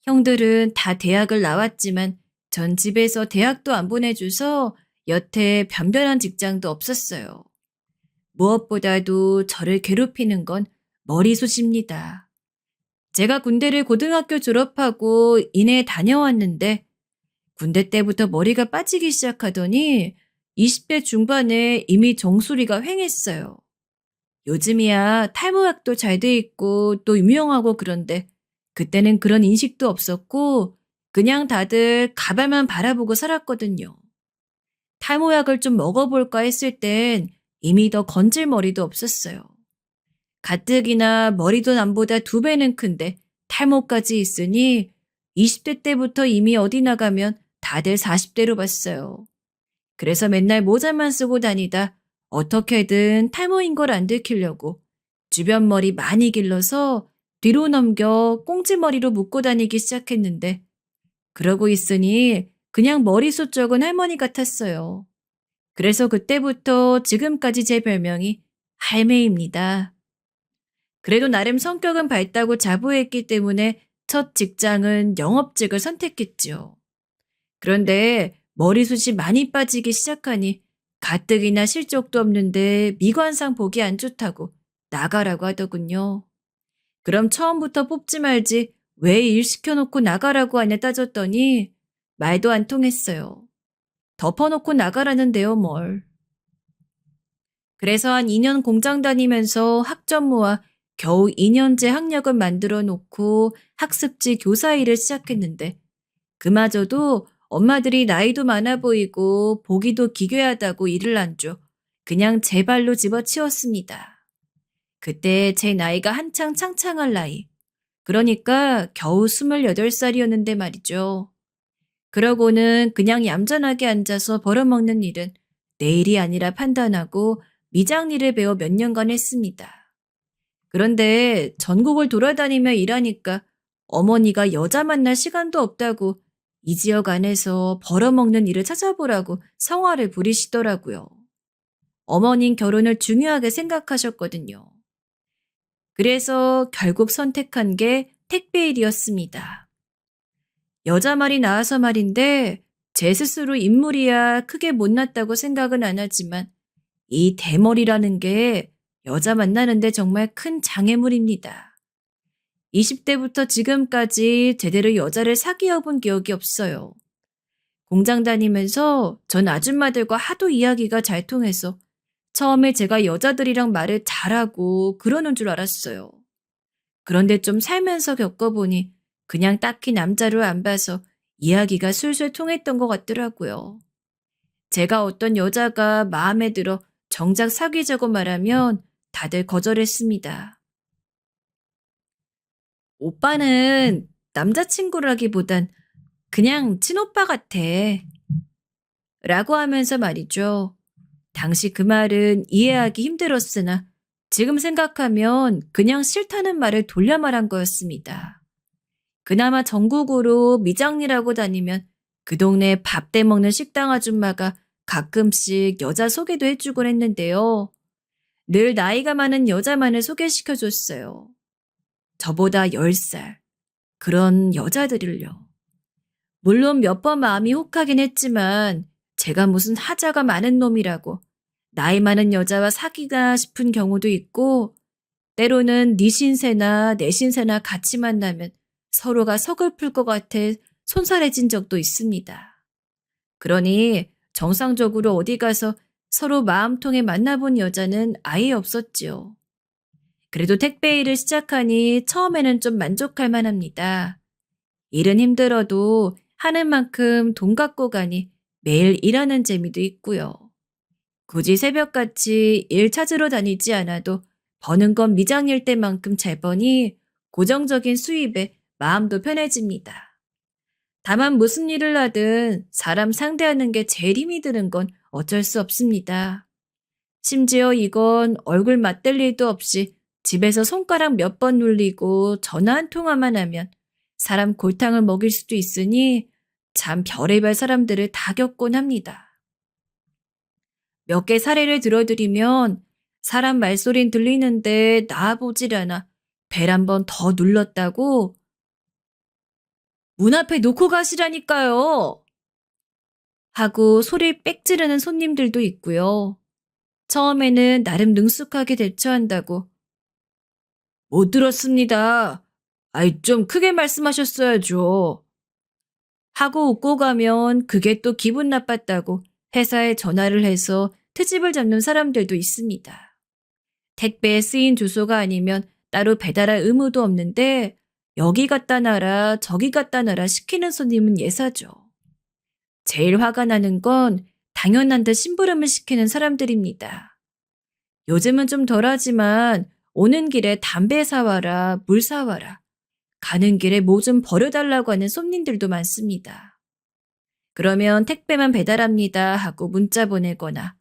형들은 다 대학을 나왔지만 전 집에서 대학도 안 보내줘서 여태 변변한 직장도 없었어요. 무엇보다도 저를 괴롭히는 건 머리숱입니다. 제가 군대를 고등학교 졸업하고 이내에 다녀왔는데 군대 때부터 머리가 빠지기 시작하더니 20대 중반에 이미 정수리가 휑했어요. 요즘이야 탈모약도 잘 돼 있고 또 유명하고 그런데 그때는 그런 인식도 없었고 그냥 다들 가발만 바라보고 살았거든요. 탈모약을 좀 먹어볼까 했을 땐 이미 더 건질 머리도 없었어요. 가뜩이나 머리도 남보다 2배는 큰데 탈모까지 있으니 20대 때부터 이미 어디 나가면 다들 40대로 봤어요. 그래서 맨날 모자만 쓰고 다니다 어떻게든 탈모인 걸 안 들키려고 주변 머리 많이 길러서 뒤로 넘겨 꽁지머리로 묶고 다니기 시작했는데 그러고 있으니 그냥 머리숱 적은 할머니 같았어요. 그래서 그때부터 지금까지 제 별명이 할매입니다. 그래도 나름 성격은 밝다고 자부했기 때문에 첫 직장은 영업직을 선택했죠. 그런데 머리숱이 많이 빠지기 시작하니 가뜩이나 실적도 없는데 미관상 보기 안 좋다고 나가라고 하더군요. 그럼 처음부터 뽑지 말지 왜 일 시켜놓고 나가라고 하냐 따졌더니 말도 안 통했어요. 덮어놓고 나가라는데요, 뭘. 그래서 한 2년 공장 다니면서 학점 모아 겨우 2년제 학력을 만들어 놓고 학습지 교사 일을 시작했는데 그마저도 엄마들이 나이도 많아 보이고 보기도 기괴하다고 일을 안 줘. 그냥 제 발로 집어치웠습니다. 그때 제 나이가 한창 창창할 나이. 그러니까 겨우 28살이었는데 말이죠. 그러고는 그냥 얌전하게 앉아서 벌어먹는 일은 내일이 아니라 판단하고 미장일을 배워 몇 년간 했습니다. 그런데 전국을 돌아다니며 일하니까 어머니가 여자 만날 시간도 없다고 이 지역 안에서 벌어먹는 일을 찾아보라고 성화를 부리시더라고요. 어머닌 결혼을 중요하게 생각하셨거든요. 그래서 결국 선택한 게 택배 일이었습니다. 여자 말이 나와서 말인데 제 스스로 인물이야 크게 못났다고 생각은 안 하지만 이 대머리라는 게 여자 만나는데 정말 큰 장애물입니다. 20대부터 지금까지 제대로 여자를 사귀어 본 기억이 없어요. 공장 다니면서 전 아줌마들과 하도 이야기가 잘 통해서 처음에 제가 여자들이랑 말을 잘하고 그러는 줄 알았어요. 그런데 좀 살면서 겪어보니 그냥 딱히 남자를 안 봐서 이야기가 술술 통했던 것 같더라고요. 제가 어떤 여자가 마음에 들어 정작 사귀자고 말하면 다들 거절했습니다. 오빠는 남자친구라기보단 그냥 친오빠 같아. 라고 하면서 말이죠. 당시 그 말은 이해하기 힘들었으나 지금 생각하면 그냥 싫다는 말을 돌려 말한 거였습니다. 그나마 전국으로 미장리라고 다니면 그 동네 밥 떼먹는 식당 아줌마가 가끔씩 여자 소개도 해주곤 했는데요. 늘 나이가 많은 여자만을 소개시켜줬어요. 저보다 10살. 그런 여자들을요. 물론 몇 번 마음이 혹하긴 했지만 제가 무슨 하자가 많은 놈이라고 나이 많은 여자와 사귀나 싶은 경우도 있고 때로는 네 신세나 내 신세나 같이 만나면 서로가 서글플 것 같아 손살해진 적도 있습니다. 그러니 정상적으로 어디 가서 서로 마음 통해 만나본 여자는 아예 없었지요. 그래도 택배 일을 시작하니 처음에는 좀 만족할 만합니다. 일은 힘들어도 하는 만큼 돈 갖고 가니 매일 일하는 재미도 있고요. 굳이 새벽같이 일 찾으러 다니지 않아도 버는 건 미장일 때만큼 잘 버니 고정적인 수입에 마음도 편해집니다. 다만 무슨 일을 하든 사람 상대하는 게 제일 힘이 드는 건 어쩔 수 없습니다. 심지어 이건 얼굴 맞댈 일도 없이 집에서 손가락 몇 번 눌리고 전화 한 통화만 하면 사람 골탕을 먹일 수도 있으니 참 별의별 사람들을 다 겪곤 합니다. 몇 개 사례를 들어드리면 사람 말소린 들리는데 나와보질 않아 벨 한 번 더 눌렀다고 문 앞에 놓고 가시라니까요. 하고 소리 빽 지르는 손님들도 있고요. 처음에는 나름 능숙하게 대처한다고 못 들었습니다. 아이 좀 크게 말씀하셨어야죠. 하고 웃고 가면 그게 또 기분 나빴다고 회사에 전화를 해서 트집을 잡는 사람들도 있습니다. 택배에 쓰인 주소가 아니면 따로 배달할 의무도 없는데 여기 갖다 놔라 저기 갖다 놔라 시키는 손님은 예사죠. 제일 화가 나는 건 당연한 듯 심부름을 시키는 사람들입니다. 요즘은 좀 덜하지만 오는 길에 담배 사와라 물 사와라 가는 길에 뭐 좀 버려달라고 하는 손님들도 많습니다. 그러면 택배만 배달합니다 하고 문자 보내거나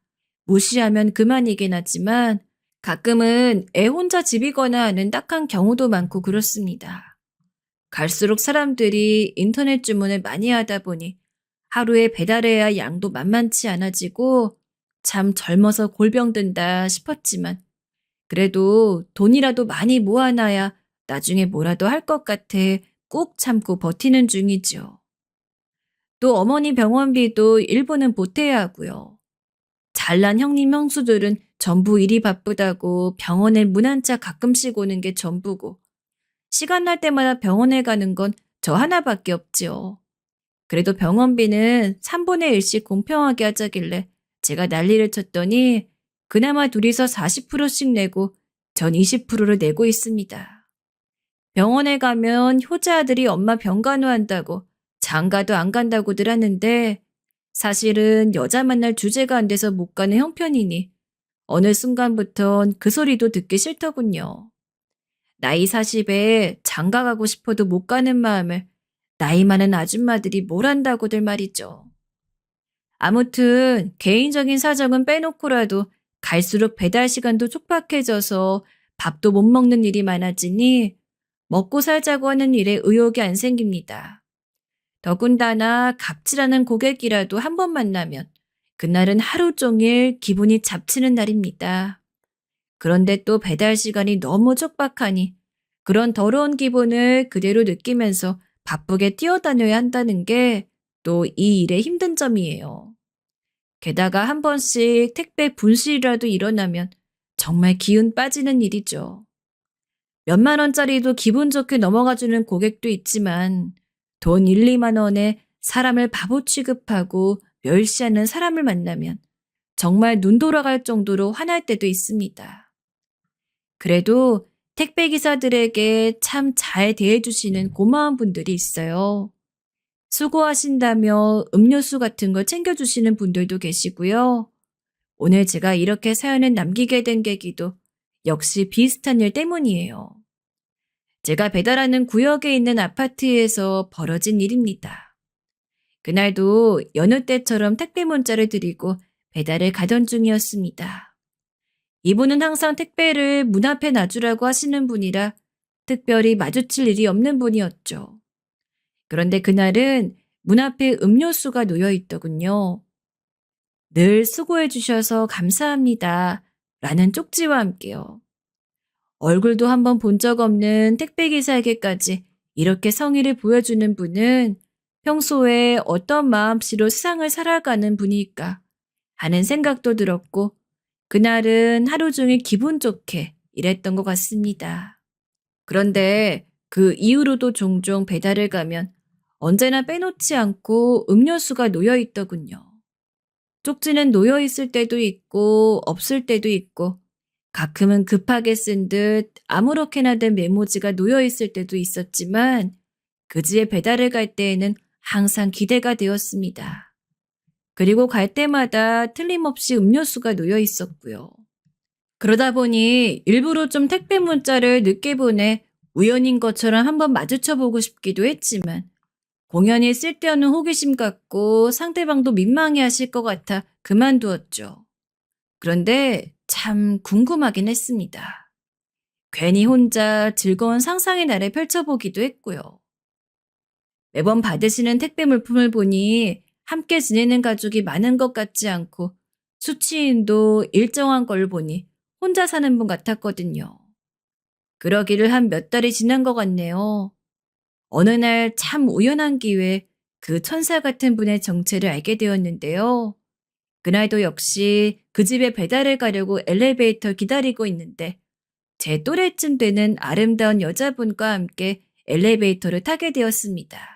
무시하면 그만이긴 하지만 가끔은 애 혼자 집이거나 하는 딱한 경우도 많고 그렇습니다. 갈수록 사람들이 인터넷 주문을 많이 하다 보니 하루에 배달해야 할 양도 만만치 않아지고 참 젊어서 골병 든다 싶었지만 그래도 돈이라도 많이 모아놔야 나중에 뭐라도 할 것 같아 꾹 참고 버티는 중이죠. 또 어머니 병원비도 일부는 보태야 하고요. 잘난 형님 형수들은 전부 일이 바쁘다고 병원에 문 한 차 가끔씩 오는 게 전부고 시간 날 때마다 병원에 가는 건 저 하나밖에 없지요. 그래도 병원비는 3분의 1씩 공평하게 하자길래 제가 난리를 쳤더니 그나마 둘이서 40%씩 내고 전 20%를 내고 있습니다. 병원에 가면 효자아들이 엄마 병간호한다고 장가도 안 간다고들 하는데 사실은 여자 만날 주제가 안 돼서 못 가는 형편이니 어느 순간부턴 그 소리도 듣기 싫더군요. 나이 40에 장가 가고 싶어도 못 가는 마음을 나이 많은 아줌마들이 뭘 한다고들 말이죠. 아무튼 개인적인 사정은 빼놓고라도 갈수록 배달 시간도 촉박해져서 밥도 못 먹는 일이 많아지니 먹고 살자고 하는 일에 의욕이 안 생깁니다. 더군다나 갑질하는 고객이라도 한 번 만나면 그날은 하루 종일 기분이 잡치는 날입니다. 그런데 또 배달 시간이 너무 촉박하니 그런 더러운 기분을 그대로 느끼면서 바쁘게 뛰어다녀야 한다는 게 또 이 일의 힘든 점이에요. 게다가 한 번씩 택배 분실이라도 일어나면 정말 기운 빠지는 일이죠. 몇만 원짜리도 기분 좋게 넘어가주는 고객도 있지만 돈 1, 2만 원에 사람을 바보 취급하고 멸시하는 사람을 만나면 정말 눈 돌아갈 정도로 화날 때도 있습니다. 그래도 택배 기사들에게 참 잘 대해주시는 고마운 분들이 있어요. 수고하신다며 음료수 같은 걸 챙겨주시는 분들도 계시고요. 오늘 제가 이렇게 사연을 남기게 된 계기도 역시 비슷한 일 때문이에요. 제가 배달하는 구역에 있는 아파트에서 벌어진 일입니다. 그날도 여느 때처럼 택배 문자를 드리고 배달을 가던 중이었습니다. 이분은 항상 택배를 문 앞에 놔주라고 하시는 분이라 특별히 마주칠 일이 없는 분이었죠. 그런데 그날은 문 앞에 음료수가 놓여 있더군요. 늘 수고해 주셔서 감사합니다. 라는 쪽지와 함께요. 얼굴도 한번 본 적 없는 택배기사에게까지 이렇게 성의를 보여주는 분은 평소에 어떤 마음씨로 세상을 살아가는 분일까 하는 생각도 들었고, 그날은 하루 종일 기분 좋게 일했던 것 같습니다. 그런데 그 이후로도 종종 배달을 가면 언제나 빼놓지 않고 음료수가 놓여 있더군요. 쪽지는 놓여 있을 때도 있고 없을 때도 있고 가끔은 급하게 쓴 듯 아무렇게나 된 메모지가 놓여 있을 때도 있었지만 그 집에 배달을 갈 때에는 항상 기대가 되었습니다. 그리고 갈 때마다 틀림없이 음료수가 놓여 있었고요. 그러다 보니 일부러 좀 택배 문자를 늦게 보내 우연인 것처럼 한번 마주쳐 보고 싶기도 했지만 공연히 쓸데없는 호기심 같고 상대방도 민망해 하실 것 같아 그만두었죠. 그런데 참 궁금하긴 했습니다. 괜히 혼자 즐거운 상상의 날을 펼쳐보기도 했고요. 매번 받으시는 택배 물품을 보니 함께 지내는 가족이 많은 것 같지 않고 수취인도 일정한 걸 보니 혼자 사는 분 같았거든요. 그러기를 한 몇 달이 지난 것 같네요. 어느 날 참 우연한 기회에 그 천사 같은 분의 정체를 알게 되었는데요. 그날도 역시 그 집에 배달을 가려고 엘리베이터 기다리고 있는데 제 또래쯤 되는 아름다운 여자분과 함께 엘리베이터를 타게 되었습니다.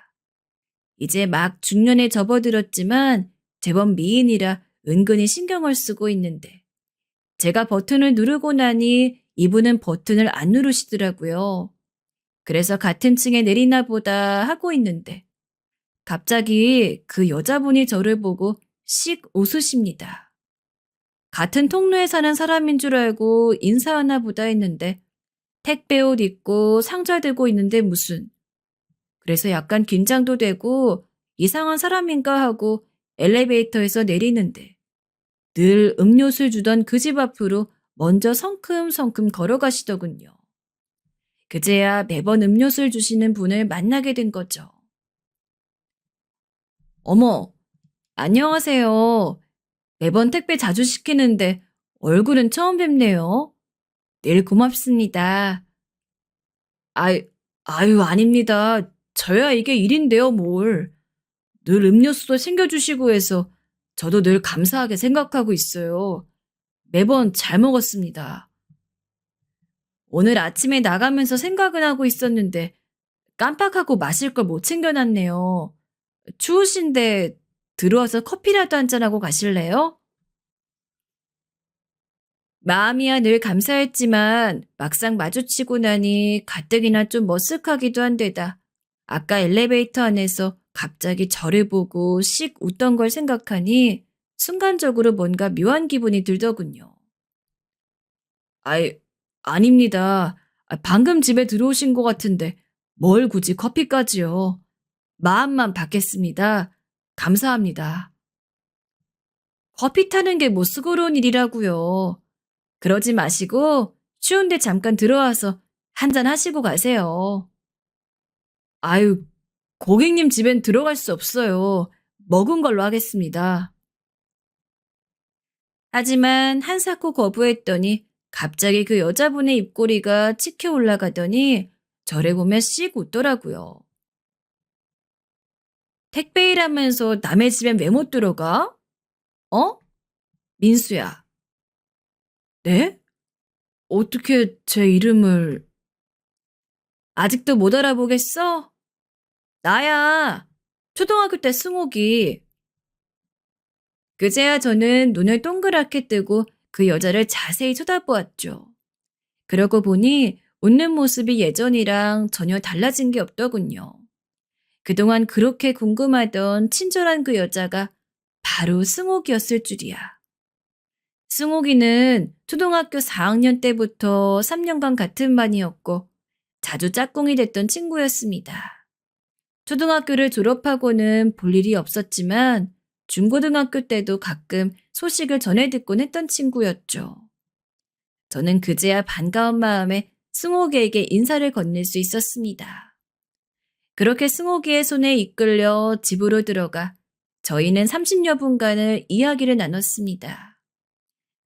이제 막 중년에 접어들었지만 제법 미인이라 은근히 신경을 쓰고 있는데 제가 버튼을 누르고 나니 이분은 버튼을 안 누르시더라고요. 그래서 같은 층에 내리나 보다 하고 있는데 갑자기 그 여자분이 저를 보고 씩 웃으십니다. 같은 통로에 사는 사람인 줄 알고 인사하나 보다 했는데 택배 옷 입고 상자 들고 있는데 무슨. 그래서 약간 긴장도 되고 이상한 사람인가 하고 엘리베이터에서 내리는데 늘 음료수를 주던 그 집 앞으로 먼저 성큼성큼 걸어가시더군요. 그제야 매번 음료수를 주시는 분을 만나게 된 거죠. 어머, 안녕하세요. 매번 택배 자주 시키는데 얼굴은 처음 뵙네요. 늘 고맙습니다. 아유, 아유, 아닙니다. 저야 이게 일인데요, 뭘. 늘 음료수도 챙겨주시고 해서 저도 늘 감사하게 생각하고 있어요. 매번 잘 먹었습니다. 오늘 아침에 나가면서 생각은 하고 있었는데 깜빡하고 마실 걸 못 챙겨놨네요. 추우신데 들어와서 커피라도 한잔하고 가실래요? 마음이야 늘 감사했지만 막상 마주치고 나니 가뜩이나 좀 머쓱하기도 한데다 아까 엘리베이터 안에서 갑자기 저를 보고 씩 웃던 걸 생각하니 순간적으로 뭔가 묘한 기분이 들더군요. 아이, 아닙니다. 방금 집에 들어오신 것 같은데 뭘 굳이 커피까지요. 마음만 받겠습니다. 감사합니다. 커피 타는 게 뭐 수고로운 일이라고요. 그러지 마시고 추운데 잠깐 들어와서 한잔 하시고 가세요. 아유, 고객님 집엔 들어갈 수 없어요. 먹은 걸로 하겠습니다. 하지만 한사코 거부했더니 갑자기 그 여자분의 입꼬리가 치켜 올라가더니 저를 보며 씩 웃더라고요. 택배 일하면서 남의 집엔 왜 못 들어가? 어? 민수야. 네? 어떻게 제 이름을 아직도 못 알아보겠어? 나야. 초등학교 때 승옥이. 그제야 저는 눈을 동그랗게 뜨고 그 여자를 자세히 쳐다보았죠. 그러고 보니 웃는 모습이 예전이랑 전혀 달라진 게 없더군요. 그동안 그렇게 궁금하던 친절한 그 여자가 바로 승옥이었을 줄이야. 승옥이는 초등학교 4학년 때부터 3년간 같은 반이었고 자주 짝꿍이 됐던 친구였습니다. 초등학교를 졸업하고는 볼 일이 없었지만 중고등학교 때도 가끔 소식을 전해 듣곤 했던 친구였죠. 저는 그제야 반가운 마음에 승옥이에게 인사를 건넬 수 있었습니다. 그렇게 승옥이의 손에 이끌려 집으로 들어가 저희는 30여 분간을 이야기를 나눴습니다.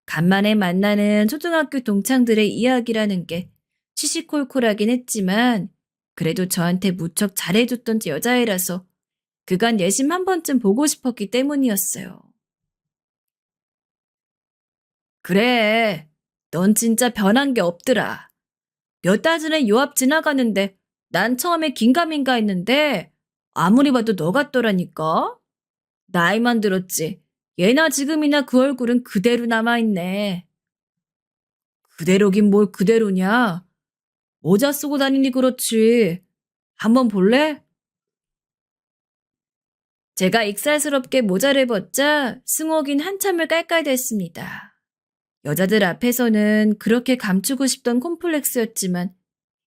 간만에 만나는 초등학교 동창들의 이야기라는 게 시시콜콜하긴 했지만 그래도 저한테 무척 잘해줬던 여자애라서 그간 내심 한 번쯤 보고 싶었기 때문이었어요. 그래, 넌 진짜 변한 게 없더라. 몇 달 전에 요 앞 지나가는데 난 처음에 긴가민가 했는데 아무리 봐도 너 같더라니까? 나이만 들었지. 예나 지금이나 그 얼굴은 그대로 남아있네. 그대로긴 뭘 그대로냐? 모자 쓰고 다니니 그렇지. 한번 볼래? 제가 익살스럽게 모자를 벗자 승옥인 한참을 깔깔댔습니다. 여자들 앞에서는 그렇게 감추고 싶던 콤플렉스였지만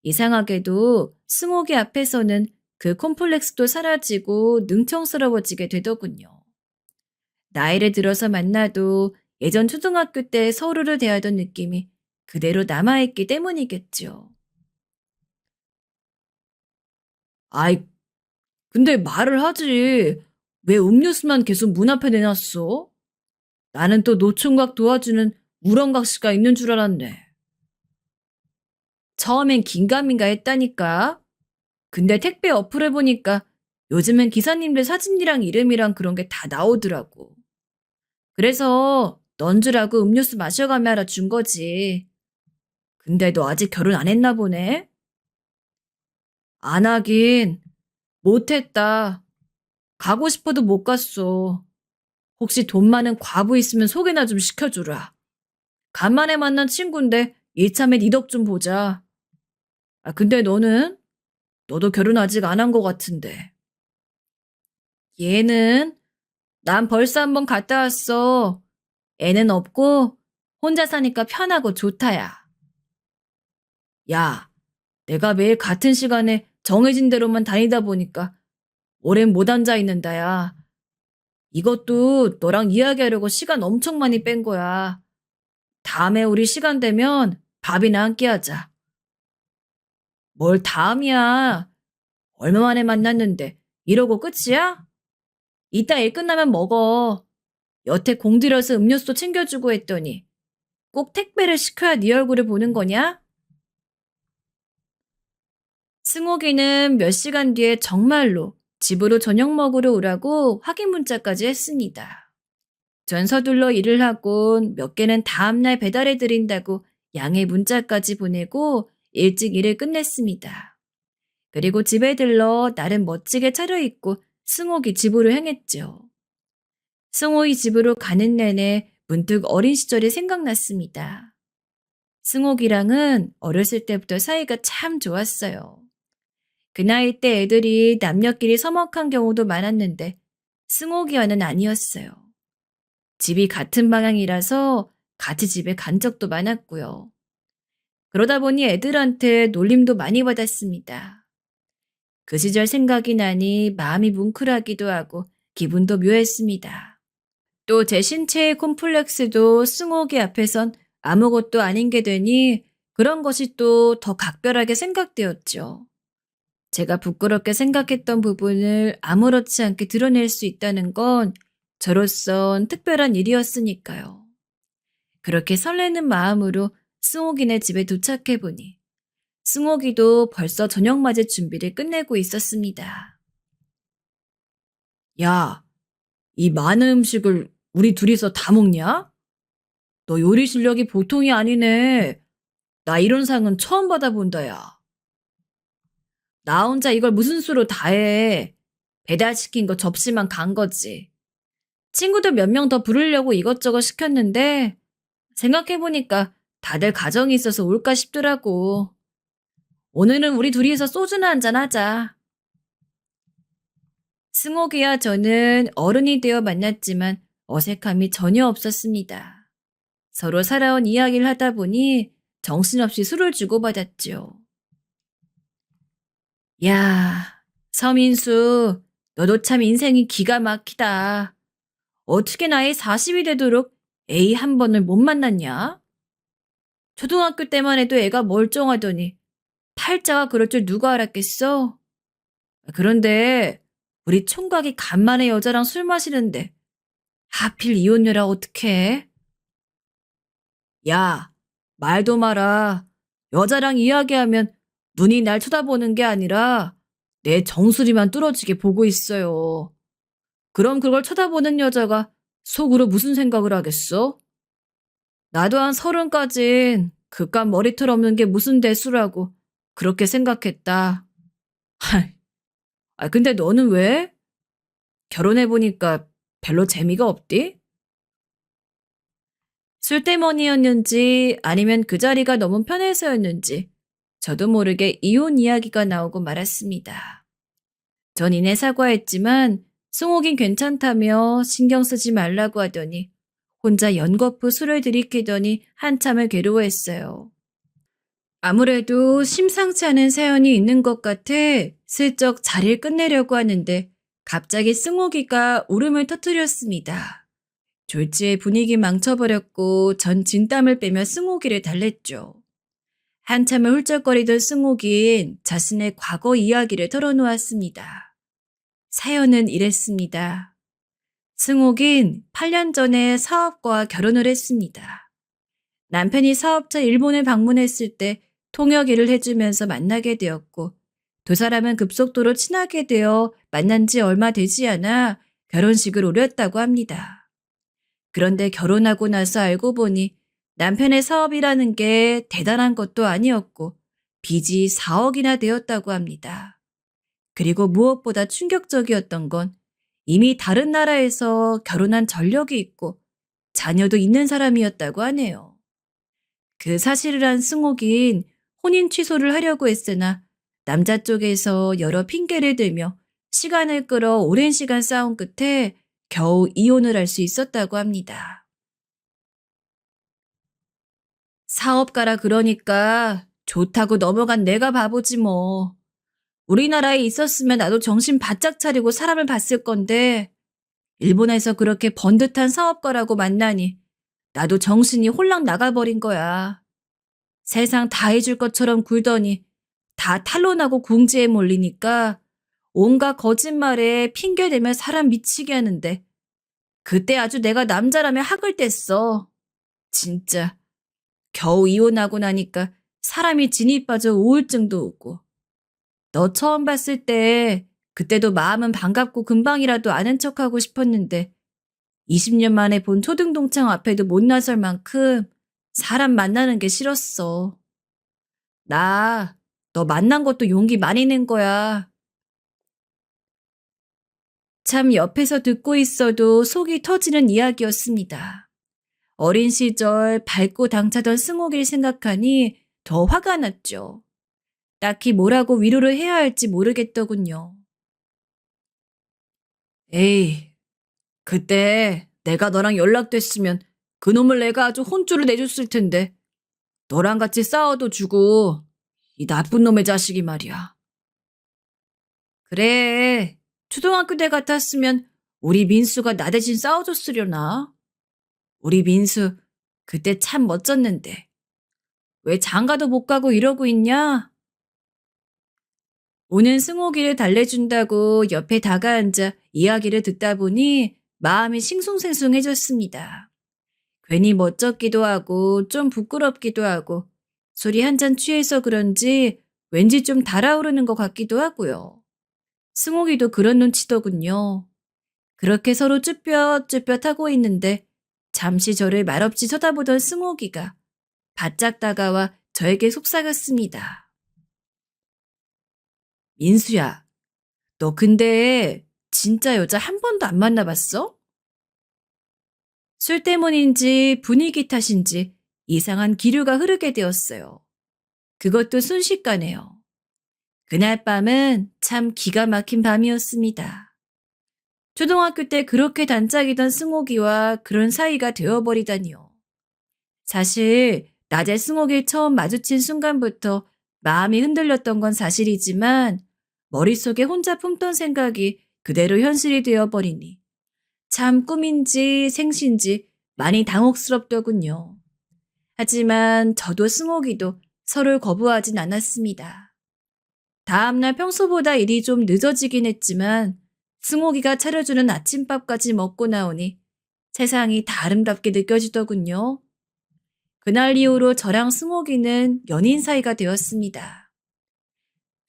이상하게도 승옥이 앞에서는 그 콤플렉스도 사라지고 능청스러워지게 되더군요. 나이를 들어서 만나도 예전 초등학교 때 서로를 대하던 느낌이 그대로 남아있기 때문이겠죠. 아이, 근데 말을 하지. 왜 음료수만 계속 문 앞에 내놨어? 나는 또 노총각 도와주는 우렁각 씨가 있는 줄 알았네. 처음엔 긴가민가 했다니까. 근데 택배 어플을 보니까 요즘엔 기사님들 사진이랑 이름이랑 그런 게 다 나오더라고. 그래서 넌 줄 알고 음료수 마셔가며 알아준 거지. 근데 너 아직 결혼 안 했나 보네? 안 하긴. 못했다. 가고 싶어도 못 갔어. 혹시 돈 많은 과부 있으면 소개나 좀 시켜주라. 간만에 만난 친구인데 이참에 네 덕 좀 보자. 아, 근데 너는? 너도 결혼 아직 안 한 거 같은데. 얘는? 난 벌써 한번 갔다 왔어. 애는 없고 혼자 사니까 편하고 좋다야. 야, 내가 매일 같은 시간에 정해진 대로만 다니다 보니까 오랜 못 앉아 있는다야. 이것도 너랑 이야기하려고 시간 엄청 많이 뺀 거야. 다음에 우리 시간 되면 밥이나 함께 하자. 뭘 다음이야. 얼마 만에 만났는데 이러고 끝이야? 이따 일 끝나면 먹어. 여태 공들여서 음료수도 챙겨주고 했더니 꼭 택배를 시켜야 네 얼굴을 보는 거냐? 승옥이는 몇 시간 뒤에 정말로 집으로 저녁 먹으러 오라고 확인 문자까지 했습니다. 전 서둘러 일을 하곤 몇 개는 다음날 배달해 드린다고 양해 문자까지 보내고 일찍 일을 끝냈습니다. 그리고 집에 들러 나름 멋지게 차려입고 승옥이 집으로 향했죠. 승옥이 집으로 가는 내내 문득 어린 시절이 생각났습니다. 승옥이랑은 어렸을 때부터 사이가 참 좋았어요. 그 나이 때 애들이 남녀끼리 서먹한 경우도 많았는데 승옥이와는 아니었어요. 집이 같은 방향이라서 같이 집에 간 적도 많았고요. 그러다 보니 애들한테 놀림도 많이 받았습니다. 그 시절 생각이 나니 마음이 뭉클하기도 하고 기분도 묘했습니다. 또 제 신체의 콤플렉스도 승옥이 앞에선 아무것도 아닌 게 되니 그런 것이 또 더 각별하게 생각되었죠. 제가 부끄럽게 생각했던 부분을 아무렇지 않게 드러낼 수 있다는 건 저로선 특별한 일이었으니까요. 그렇게 설레는 마음으로 승옥이네 집에 도착해보니 승옥이도 벌써 저녁 맞을 준비를 끝내고 있었습니다. 야, 이 많은 음식을 우리 둘이서 다 먹냐? 너 요리 실력이 보통이 아니네. 나 이런 상은 처음 받아본다, 야. 나 혼자 이걸 무슨 수로 다 해. 배달시킨 거 접시만 간 거지. 친구들 몇 명 더 부르려고 이것저것 시켰는데 생각해보니까 다들 가정이 있어서 올까 싶더라고. 오늘은 우리 둘이서 소주나 한잔 하자. 승옥이와 저는 어른이 되어 만났지만 어색함이 전혀 없었습니다. 서로 살아온 이야기를 하다 보니 정신없이 술을 주고받았죠. 야, 서민수, 너도 참 인생이 기가 막히다. 어떻게 나이 40이 되도록 A 한 번을 못 만났냐? 초등학교 때만 해도 애가 멀쩡하더니 팔자가 그럴 줄 누가 알았겠어? 그런데 우리 총각이 간만에 여자랑 술 마시는데 하필 이혼녀라 어떡해? 야, 말도 마라. 여자랑 이야기하면 눈이 날 쳐다보는 게 아니라 내 정수리만 뚫어지게 보고 있어요. 그럼 그걸 쳐다보는 여자가 속으로 무슨 생각을 하겠어? 나도 한 30까진 그깟 머리털 없는 게 무슨 대수라고 그렇게 생각했다. 근데 너는 왜? 결혼해보니까 별로 재미가 없디? 술 때문이었는지 아니면 그 자리가 너무 편해서였는지 저도 모르게 이혼 이야기가 나오고 말았습니다. 전 이내 사과했지만 승옥인 괜찮다며 신경 쓰지 말라고 하더니 혼자 연거푸 술을 들이키더니 한참을 괴로워했어요. 아무래도 심상치 않은 사연이 있는 것 같아 슬쩍 자리를 끝내려고 하는데 갑자기 승옥이가 울음을 터뜨렸습니다. 졸지에 분위기 망쳐버렸고 전 진땀을 빼며 승옥이를 달랬죠. 한참을 훌쩍거리던 승옥인 자신의 과거 이야기를 털어놓았습니다. 사연은 이랬습니다. 승옥인 8년 전에 사업과 결혼을 했습니다. 남편이 사업차 일본을 방문했을 때 통역 일을 해주면서 만나게 되었고 두 사람은 급속도로 친하게 되어 만난 지 얼마 되지 않아 결혼식을 올렸다고 합니다. 그런데 결혼하고 나서 알고 보니 남편의 사업이라는 게 대단한 것도 아니었고 빚이 4억이나 되었다고 합니다. 그리고 무엇보다 충격적이었던 건 이미 다른 나라에서 결혼한 전력이 있고 자녀도 있는 사람이었다고 하네요. 그 사실을 안 승옥인 혼인 취소를 하려고 했으나 남자 쪽에서 여러 핑계를 들며 시간을 끌어 오랜 시간 싸운 끝에 겨우 이혼을 할 수 있었다고 합니다. 사업가라 그러니까 좋다고 넘어간 내가 바보지 뭐. 우리나라에 있었으면 나도 정신 바짝 차리고 사람을 봤을 건데 일본에서 그렇게 번듯한 사업가라고 만나니 나도 정신이 홀랑 나가버린 거야. 세상 다 해줄 것처럼 굴더니 다 탄로나고 궁지에 몰리니까 온갖 거짓말에 핑계대며 사람 미치게 하는데 그때 아주 내가 남자라면 학을 뗐어. 진짜 겨우 이혼하고 나니까 사람이 진이 빠져 우울증도 오고 너 처음 봤을 때 그때도 마음은 반갑고 금방이라도 아는 척하고 싶었는데 20년 만에 본 초등동창 앞에도 못 나설 만큼 사람 만나는 게 싫었어. 나 너 만난 것도 용기 많이 낸 거야. 참 옆에서 듣고 있어도 속이 터지는 이야기였습니다. 어린 시절 밝고 당차던 승옥이를 생각하니 더 화가 났죠. 딱히 뭐라고 위로를 해야 할지 모르겠더군요. 에이, 그때 내가 너랑 연락됐으면 그놈을 내가 아주 혼쭐을 내줬을 텐데 너랑 같이 싸워도 주고 이 나쁜 놈의 자식이 말이야. 그래, 초등학교 때 같았으면 우리 민수가 나 대신 싸워줬으려나? 우리 민수 그때 참 멋졌는데 왜 장가도 못 가고 이러고 있냐? 오는 승옥이를 달래준다고 옆에 다가앉아 이야기를 듣다 보니 마음이 싱숭생숭해졌습니다. 괜히 멋졌기도 하고 좀 부끄럽기도 하고 술이 한 잔 취해서 그런지 왠지 좀 달아오르는 것 같기도 하고요. 승옥이도 그런 눈치더군요. 그렇게 서로 쭈뼛쭈뼛 하고 있는데 잠시 저를 말없이 쳐다보던 승옥이가 바짝 다가와 저에게 속삭였습니다. 민수야, 너 근데 진짜 여자 한 번도 안 만나봤어? 술 때문인지 분위기 탓인지 이상한 기류가 흐르게 되었어요. 그것도 순식간에요. 그날 밤은 참 기가 막힌 밤이었습니다. 초등학교 때 그렇게 단짝이던 승옥이와 그런 사이가 되어버리다니요. 사실 낮에 승옥이 처음 마주친 순간부터 마음이 흔들렸던 건 사실이지만 머릿속에 혼자 품던 생각이 그대로 현실이 되어버리니 참 꿈인지 생신지 많이 당혹스럽더군요. 하지만 저도 승옥이도 서로를 거부하진 않았습니다. 다음날 평소보다 일이 좀 늦어지긴 했지만 승옥이가 차려주는 아침밥까지 먹고 나오니 세상이 다 아름답게 느껴지더군요. 그날 이후로 저랑 승옥이는 연인 사이가 되었습니다.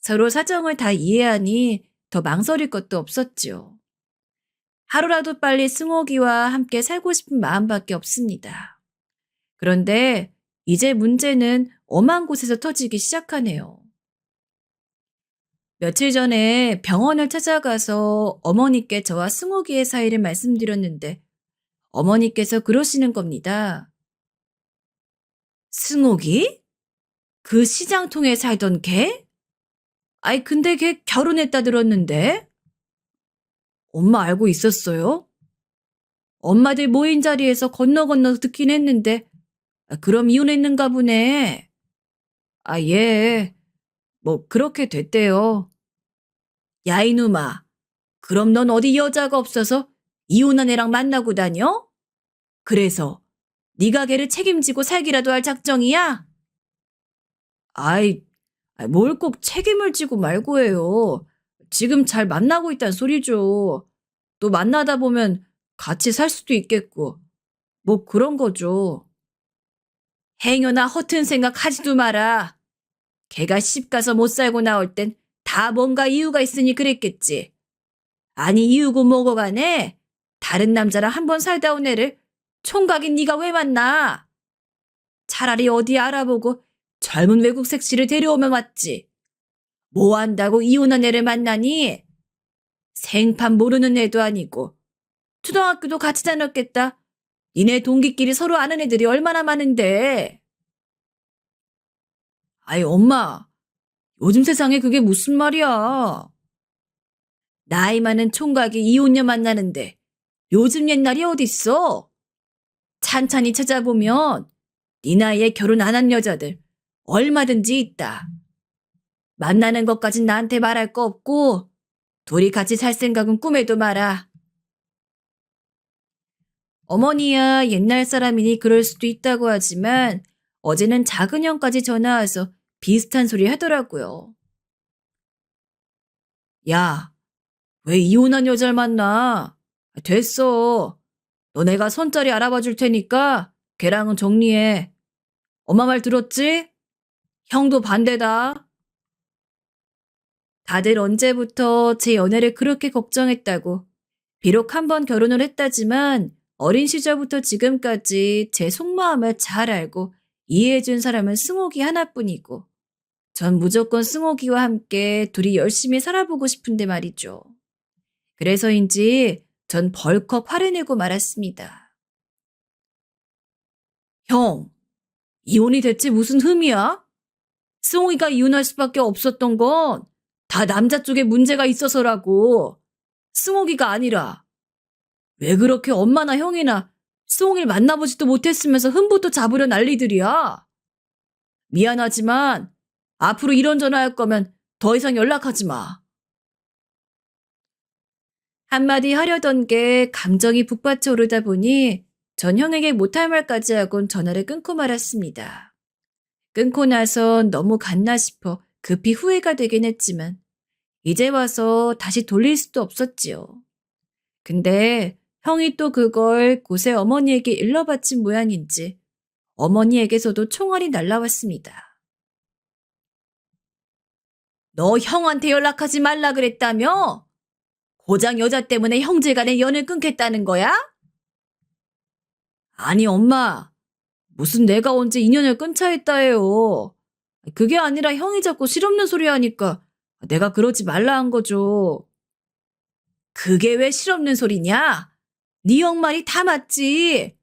서로 사정을 다 이해하니 더 망설일 것도 없었지요. 하루라도 빨리 승옥이와 함께 살고 싶은 마음밖에 없습니다. 그런데 이제 문제는 엄한 곳에서 터지기 시작하네요. 며칠 전에 병원을 찾아가서 어머니께 저와 승옥이의 사이를 말씀드렸는데 어머니께서 그러시는 겁니다. 승옥이? 그 시장통에 살던 걔? 아이, 근데 걔 결혼했다 들었는데? 엄마 알고 있었어요? 엄마들 모인 자리에서 건너 듣긴 했는데, 그럼 이혼했는가 보네. 예. 뭐, 그렇게 됐대요. 야, 이놈아. 그럼 넌 어디 여자가 없어서 이혼한 애랑 만나고 다녀? 그래서 네가 걔를 책임지고 살기라도 할 작정이야? 아이, 뭘 꼭 책임을 지고 말고 해요. 지금 잘 만나고 있단 소리죠. 또 만나다 보면 같이 살 수도 있겠고, 뭐 그런 거죠. 행여나 허튼 생각 하지도 마라. 걔가 시집 가서 못 살고 나올 땐 다 뭔가 이유가 있으니 그랬겠지. 아니 이유고 뭐고 간에 다른 남자랑 한번 살다 온 애를 총각인 네가 왜 만나? 차라리 어디 알아보고 젊은 외국 색시를 데려오면 맞지. 뭐 한다고 이혼한 애를 만나니? 생판 모르는 애도 아니고 초등학교도 같이 다녔겠다. 니네 동기끼리 서로 아는 애들이 얼마나 많은데. 아이 엄마, 요즘 세상에 그게 무슨 말이야. 나이 많은 총각이 이혼녀 만나는데 요즘 옛날이 어딨어? 찬찬히 찾아보면 네 나이에 결혼 안 한 여자들 얼마든지 있다. 만나는 것까진 나한테 말할 거 없고 둘이 같이 살 생각은 꿈에도 마라. 어머니야 옛날 사람이니 그럴 수도 있다고 하지만 어제는 작은 형까지 전화 와서 비슷한 소리 하더라고요. 야, 왜 이혼한 여자를 만나? 됐어. 너 내가 손자리 알아봐 줄 테니까 걔랑은 정리해. 엄마 말 들었지? 형도 반대다. 다들 언제부터 제 연애를 그렇게 걱정했다고. 비록 한 번 결혼을 했다지만 어린 시절부터 지금까지 제 속마음을 잘 알고 이해해준 사람은 승옥이 하나뿐이고 전 무조건 승옥이와 함께 둘이 열심히 살아보고 싶은데 말이죠. 그래서인지 전 벌컥 화를 내고 말았습니다. 형, 이혼이 대체 무슨 흠이야? 승옥이가 이혼할 수밖에 없었던 건 다 남자 쪽에 문제가 있어서라고. 승옥이가 아니라. 왜 그렇게 엄마나 형이나 승옥이를 만나보지도 못했으면서 흠부터 잡으려 난리들이야? 미안하지만 앞으로 이런 전화할 거면 더 이상 연락하지 마. 한마디 하려던 게 감정이 북받쳐 오르다 보니 전 형에게 못할 말까지 하곤 전화를 끊고 말았습니다. 끊고 나선 너무 갔나 싶어 급히 후회가 되긴 했지만 이제 와서 다시 돌릴 수도 없었지요. 근데 형이 또 그걸 곳에 어머니에게 일러바친 모양인지 어머니에게서도 총알이 날라왔습니다. 너 형한테 연락하지 말라 그랬다며? 고장 여자 때문에 형제간의 연을 끊겠다는 거야? 아니 엄마, 무슨 내가 언제 인연을 끊자 했다 해요. 그게 아니라 형이 자꾸 실없는 소리 하니까 내가 그러지 말라 한 거죠. 그게 왜 실없는 소리냐? 네 형 말이 다 맞지.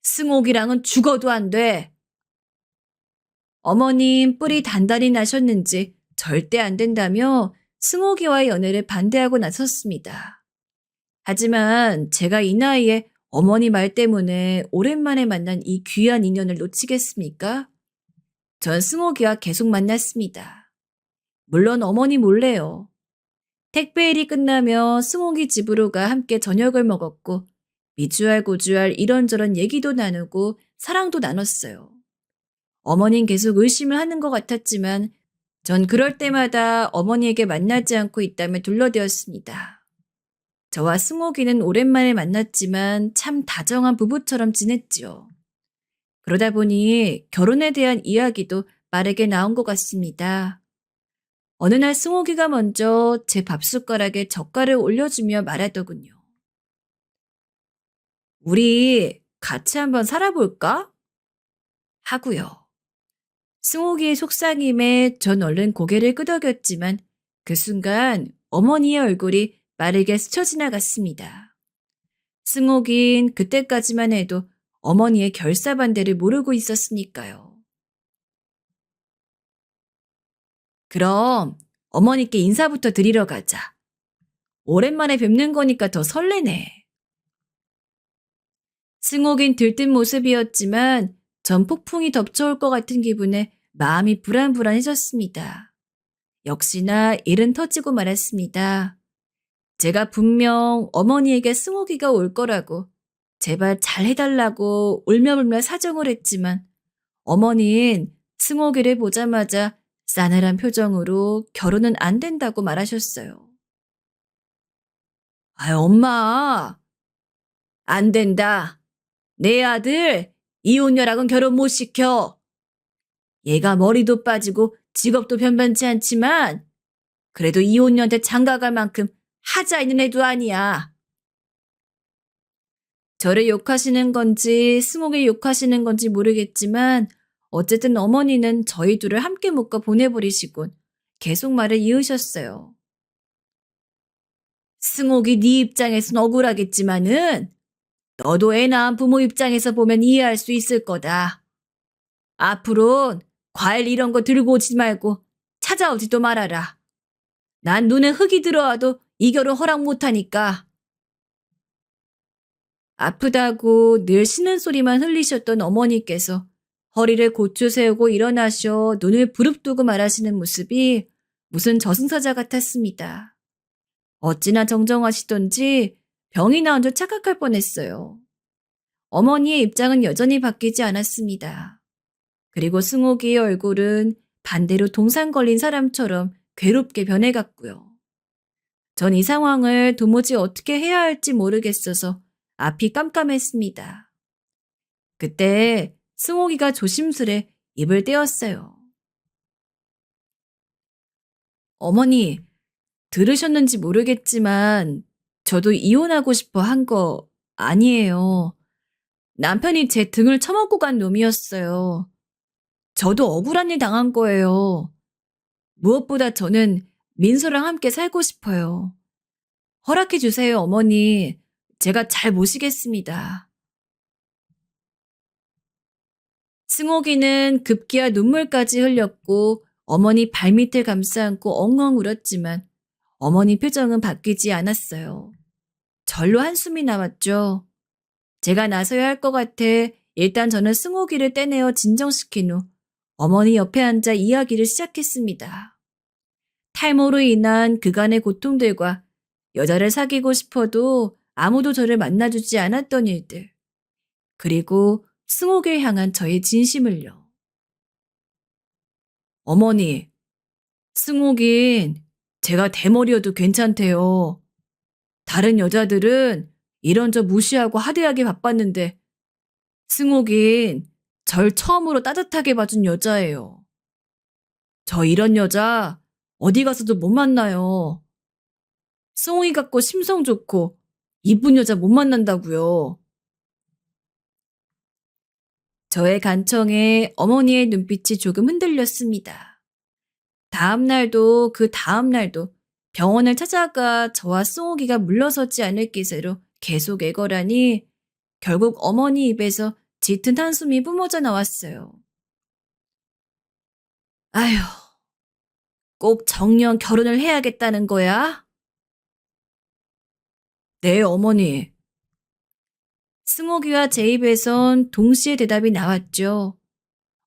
승옥이랑은 죽어도 안 돼. 어머님 뿔이 단단히 나셨는지 절대 안 된다며 승옥이와의 연애를 반대하고 나섰습니다. 하지만 제가 이 나이에 어머니 말 때문에 오랜만에 만난 이 귀한 인연을 놓치겠습니까? 전 승옥이와 계속 만났습니다. 물론 어머니 몰래요. 택배 일이 끝나며 승옥이 집으로 가 함께 저녁을 먹었고 미주알 고주알 이런저런 얘기도 나누고 사랑도 나눴어요. 어머닌 계속 의심을 하는 것 같았지만 전 그럴 때마다 어머니에게 만나지 않고 있다며 둘러대었습니다. 저와 승옥이는 오랜만에 만났지만 참 다정한 부부처럼 지냈지요. 그러다 보니 결혼에 대한 이야기도 빠르게 나온 것 같습니다. 어느 날 승옥이가 먼저 제 밥숟가락에 젓갈을 올려주며 말하더군요. 우리 같이 한번 살아볼까? 하고요. 승옥이의 속상임에 전 얼른 고개를 끄덕였지만 그 순간 어머니의 얼굴이 빠르게 스쳐 지나갔습니다. 승옥인 그때까지만 해도 어머니의 결사반대를 모르고 있었으니까요. 그럼 어머니께 인사부터 드리러 가자. 오랜만에 뵙는 거니까 더 설레네. 승옥인 들뜬 모습이었지만 전 폭풍이 덮쳐올 것 같은 기분에 마음이 불안불안해졌습니다. 역시나 일은 터지고 말았습니다. 제가 분명 어머니에게 승옥이가 올 거라고 제발 잘 해달라고 울며불며 사정을 했지만 어머니는 승옥이를 보자마자 싸늘한 표정으로 결혼은 안 된다고 말하셨어요. 아, 엄마, 안 된다. 내 아들 이혼녀랑은 결혼 못 시켜. 얘가 머리도 빠지고 직업도 변변치 않지만 그래도 이혼녀한테 장가갈 만큼 하자 있는 애도 아니야. 저를 욕하시는 건지 승옥을 욕하시는 건지 모르겠지만 어쨌든 어머니는 저희 둘을 함께 묶어 보내버리시곤 계속 말을 이으셨어요. 승옥이 네 입장에선 억울하겠지만은 너도 애 낳은 부모 입장에서 보면 이해할 수 있을 거다. 앞으론 과일 이런 거 들고 오지 말고 찾아오지도 말아라. 난 눈에 흙이 들어와도 이 결혼 허락 못하니까. 아프다고 늘 쉬는 소리만 흘리셨던 어머니께서 허리를 고추 세우고 일어나셔 눈을 부릅뜨고 말하시는 모습이 무슨 저승사자 같았습니다. 어찌나 정정하시던지 병이 나은 줄 착각할 뻔했어요. 어머니의 입장은 여전히 바뀌지 않았습니다. 그리고 승옥이의 얼굴은 반대로 동상 걸린 사람처럼 괴롭게 변해갔고요. 전 이 상황을 도무지 어떻게 해야 할지 모르겠어서 앞이 깜깜했습니다. 그때 승옥이가 조심스레 입을 떼었어요. 어머니, 들으셨는지 모르겠지만 저도 이혼하고 싶어 한 거 아니에요. 남편이 제 등을 쳐먹고 간 놈이었어요. 저도 억울한 일 당한 거예요. 무엇보다 저는 민서랑 함께 살고 싶어요. 허락해 주세요, 어머니. 제가 잘 모시겠습니다. 승옥이는 급기야 눈물까지 흘렸고 어머니 발밑을 감싸 안고 엉엉 울었지만 어머니 표정은 바뀌지 않았어요. 절로 한숨이 나왔죠. 제가 나서야 할 것 같아 일단 저는 승옥이를 떼내어 진정시킨 후 어머니 옆에 앉아 이야기를 시작했습니다. 탈모로 인한 그간의 고통들과 여자를 사귀고 싶어도 아무도 저를 만나주지 않았던 일들, 그리고 승옥을 향한 저의 진심을요. 어머니, 승옥인 제가 대머리여도 괜찮대요. 다른 여자들은 이런 저 무시하고 하대하게 바빴는데 승옥인 절 처음으로 따뜻하게 봐준 여자예요. 저 이런 여자 어디 가서도 못 만나요. 승옥이 같고 심성 좋고 이쁜 여자 못 만난다고요. 저의 간청에 어머니의 눈빛이 조금 흔들렸습니다. 다음 날도 그 다음 날도 병원을 찾아가 저와 승옥이가 물러서지 않을 기세로 계속 애걸하니 결국 어머니 입에서 짙은 한숨이 뿜어져 나왔어요. 아휴, 꼭 정녕 결혼을 해야겠다는 거야? 네, 어머니. 승옥이와 제 입에선 동시에 대답이 나왔죠.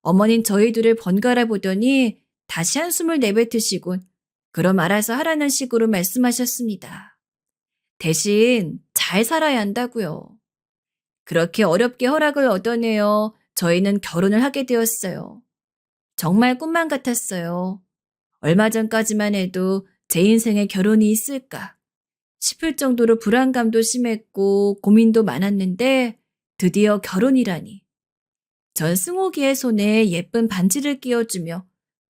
어머닌 저희 둘을 번갈아 보더니 다시 한숨을 내뱉으시곤 그럼 알아서 하라는 식으로 말씀하셨습니다. 대신 잘 살아야 한다고요. 그렇게 어렵게 허락을 얻어내어 저희는 결혼을 하게 되었어요. 정말 꿈만 같았어요. 얼마 전까지만 해도 제 인생에 결혼이 있을까 싶을 정도로 불안감도 심했고 고민도 많았는데 드디어 결혼이라니. 전 승옥이의 손에 예쁜 반지를 끼워주며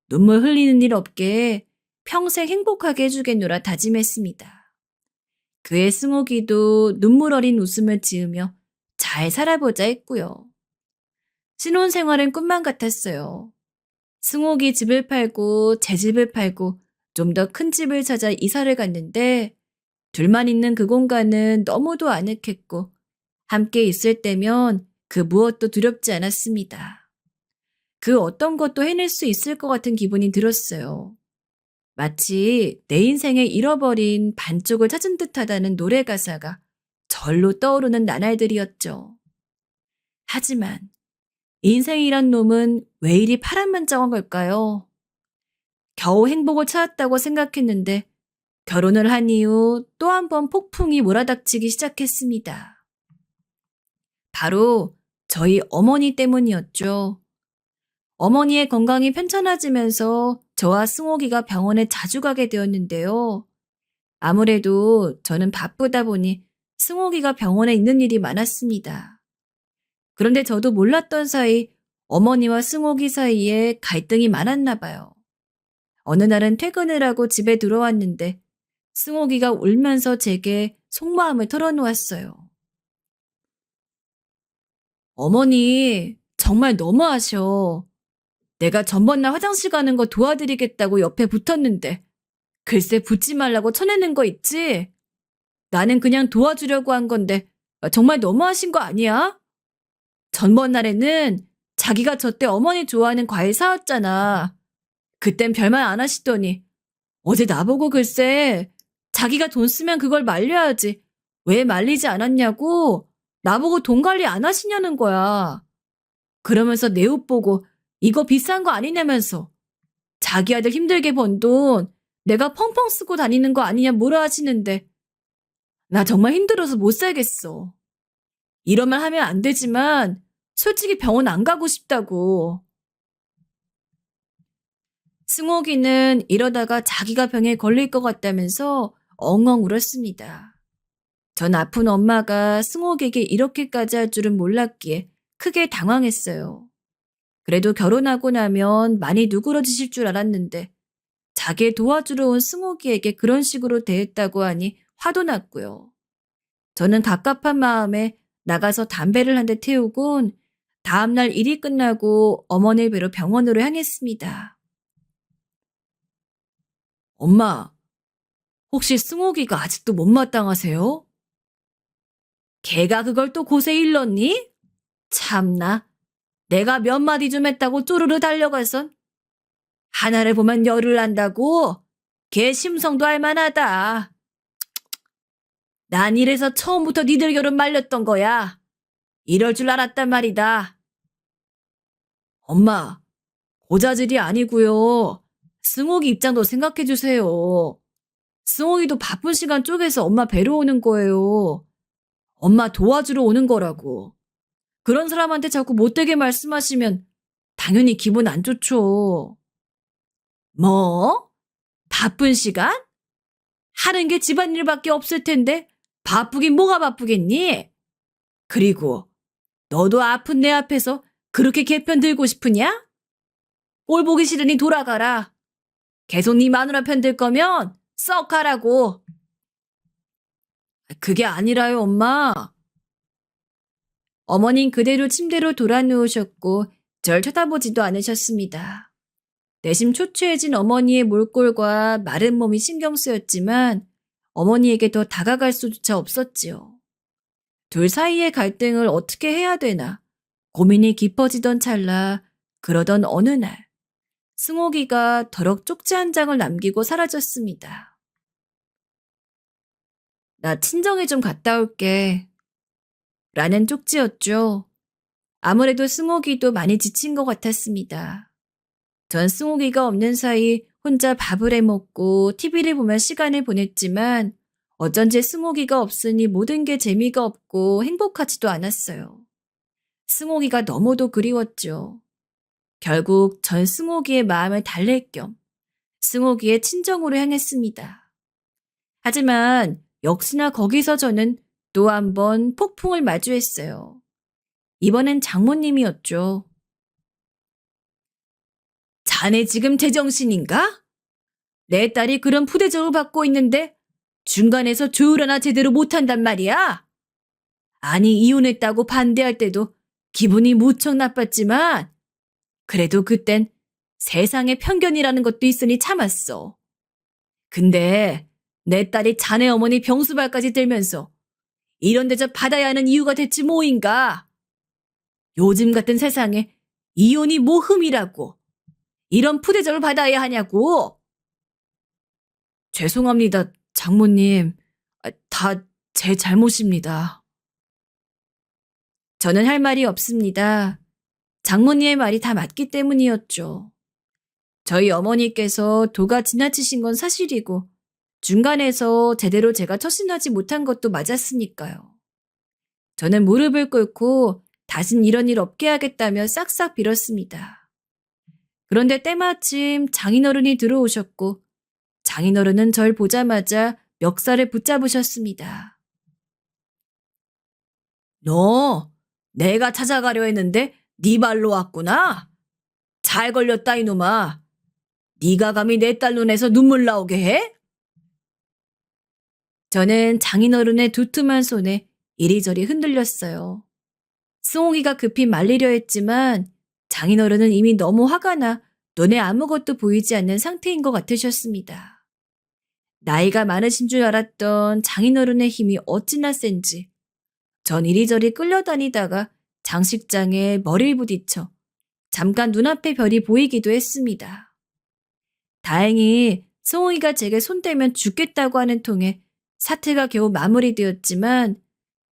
눈물 흘리는 일 없게 평생 행복하게 해주겠노라 다짐했습니다. 그의 승옥이도 눈물 어린 웃음을 지으며 잘 살아보자 했고요. 신혼생활은 꿈만 같았어요. 승옥이 집을 팔고 제 집을 팔고 좀 더 큰 집을 찾아 이사를 갔는데 둘만 있는 그 공간은 너무도 아늑했고 함께 있을 때면 그 무엇도 두렵지 않았습니다. 그 어떤 것도 해낼 수 있을 것 같은 기분이 들었어요. 마치 내 인생에 잃어버린 반쪽을 찾은 듯하다는 노래 가사가 절로 떠오르는 나날들이었죠. 하지만 인생이란 놈은 왜 이리 파란만장한 걸까요? 겨우 행복을 찾았다고 생각했는데 결혼을 한 이후 또 한 번 폭풍이 몰아닥치기 시작했습니다. 바로 저희 어머니 때문이었죠. 어머니의 건강이 편찮아지면서 저와 승옥이가 병원에 자주 가게 되었는데요. 아무래도 저는 바쁘다 보니 승옥이가 병원에 있는 일이 많았습니다. 그런데 저도 몰랐던 사이 어머니와 승옥이 사이에 갈등이 많았나 봐요. 어느 날은 퇴근을 하고 집에 들어왔는데 승옥이가 울면서 제게 속마음을 털어놓았어요. 어머니, 정말 너무하셔. 내가 전번날 화장실 가는 거 도와드리겠다고 옆에 붙었는데 글쎄 붙지 말라고 쳐내는 거 있지? 나는 그냥 도와주려고 한 건데 정말 너무하신 거 아니야? 전번날에는 자기가 저 때 어머니 좋아하는 과일 사왔잖아. 그땐 별말 안 하시더니 어제 나보고 글쎄 자기가 돈 쓰면 그걸 말려야지 왜 말리지 않았냐고 나보고 돈 관리 안 하시냐는 거야. 그러면서 내 옷 보고 이거 비싼 거 아니냐면서 자기 아들 힘들게 번 돈 내가 펑펑 쓰고 다니는 거 아니냐 뭐라 하시는데 나 정말 힘들어서 못 살겠어. 이런 말 하면 안 되지만 솔직히 병원 안 가고 싶다고. 승옥이는 이러다가 자기가 병에 걸릴 것 같다면서 엉엉 울었습니다. 전 아픈 엄마가 승옥에게 이렇게까지 할 줄은 몰랐기에 크게 당황했어요. 그래도 결혼하고 나면 많이 누그러지실 줄 알았는데 자기 도와주러 온 승옥이에게 그런 식으로 대했다고 하니 화도 났고요. 저는 갑갑한 마음에 나가서 담배를 한 대 태우곤 다음날 일이 끝나고 어머니를 뵈러 병원으로 향했습니다. 엄마, 혹시 승옥이가 아직도 못마땅하세요? 걔가 그걸 또 곳에 일렀니? 참나, 내가 몇 마디 좀 했다고 쪼르르 달려가선 하나를 보면 열을 난다고? 걔 심성도 할만하다. 난 이래서 처음부터 니들 결혼 말렸던 거야. 이럴 줄 알았단 말이다. 엄마, 고자질이 아니고요. 승옥이 입장도 생각해 주세요. 승옥이도 바쁜 시간 쪼개서 엄마 뵈러 오는 거예요. 엄마 도와주러 오는 거라고. 그런 사람한테 자꾸 못되게 말씀하시면 당연히 기분 안 좋죠. 뭐? 바쁜 시간? 하는 게 집안일밖에 없을 텐데 바쁘긴 뭐가 바쁘겠니? 그리고 너도 아픈 내 앞에서 그렇게 개편 들고 싶으냐? 꼴 보기 싫으니 돌아가라. 계속 네 마누라 편 들 거면 썩 가라고. 그게 아니라요, 엄마. 어머닌 그대로 침대로 돌아 누우셨고 절 쳐다보지도 않으셨습니다. 내심 초췌해진 어머니의 몰골과 마른 몸이 신경 쓰였지만 어머니에게 더 다가갈 수조차 없었지요. 둘 사이의 갈등을 어떻게 해야 되나 고민이 깊어지던 찰나 그러던 어느 날 승옥이가 더럭 쪽지 한 장을 남기고 사라졌습니다. 나 친정에 좀 갔다 올게. 라는 쪽지였죠. 아무래도 승옥이도 많이 지친 것 같았습니다. 전 승옥이가 없는 사이 혼자 밥을 해먹고 TV를 보며 시간을 보냈지만 어쩐지 승옥이가 없으니 모든 게 재미가 없고 행복하지도 않았어요. 승옥이가 너무도 그리웠죠. 결국 전 승옥이의 마음을 달랠 겸 승옥이의 친정으로 향했습니다. 하지만 역시나 거기서 저는 또 한 번 폭풍을 마주했어요. 이번엔 장모님이었죠. 자네 지금 제정신인가? 내 딸이 그런 푸대접을 받고 있는데 중간에서 조율 하나 제대로 못한단 말이야. 아니, 이혼했다고 반대할 때도 기분이 무척 나빴지만 그래도 그땐 세상에 편견이라는 것도 있으니 참았어. 근데 내 딸이 자네 어머니 병수발까지 들면서 이런 대접 받아야 하는 이유가 대체 뭐인가? 요즘 같은 세상에 이혼이 뭐 흠이라고 이런 푸대접을 받아야 하냐고. 죄송합니다, 장모님. 다 제 잘못입니다. 저는 할 말이 없습니다. 장모님의 말이 다 맞기 때문이었죠. 저희 어머니께서 도가 지나치신 건 사실이고 중간에서 제대로 제가 처신하지 못한 것도 맞았으니까요. 저는 무릎을 꿇고 다신 이런 일 없게 하겠다며 싹싹 빌었습니다. 그런데 때마침 장인어른이 들어오셨고 장인어른은 절 보자마자 멱살을 붙잡으셨습니다. 너 내가 찾아가려 했는데 네 발로 왔구나. 잘 걸렸다 이놈아. 네가 감히 내 딸 눈에서 눈물 나오게 해? 저는 장인어른의 두툼한 손에 이리저리 흔들렸어요. 승옥이가 급히 말리려 했지만 장인어른은 이미 너무 화가 나 눈에 아무것도 보이지 않는 상태인 것 같으셨습니다. 나이가 많으신 줄 알았던 장인어른의 힘이 어찌나 센지 전 이리저리 끌려다니다가 장식장에 머리를 부딪혀 잠깐 눈앞에 별이 보이기도 했습니다. 다행히 승옥이가 제게 손대면 죽겠다고 하는 통에 사태가 겨우 마무리되었지만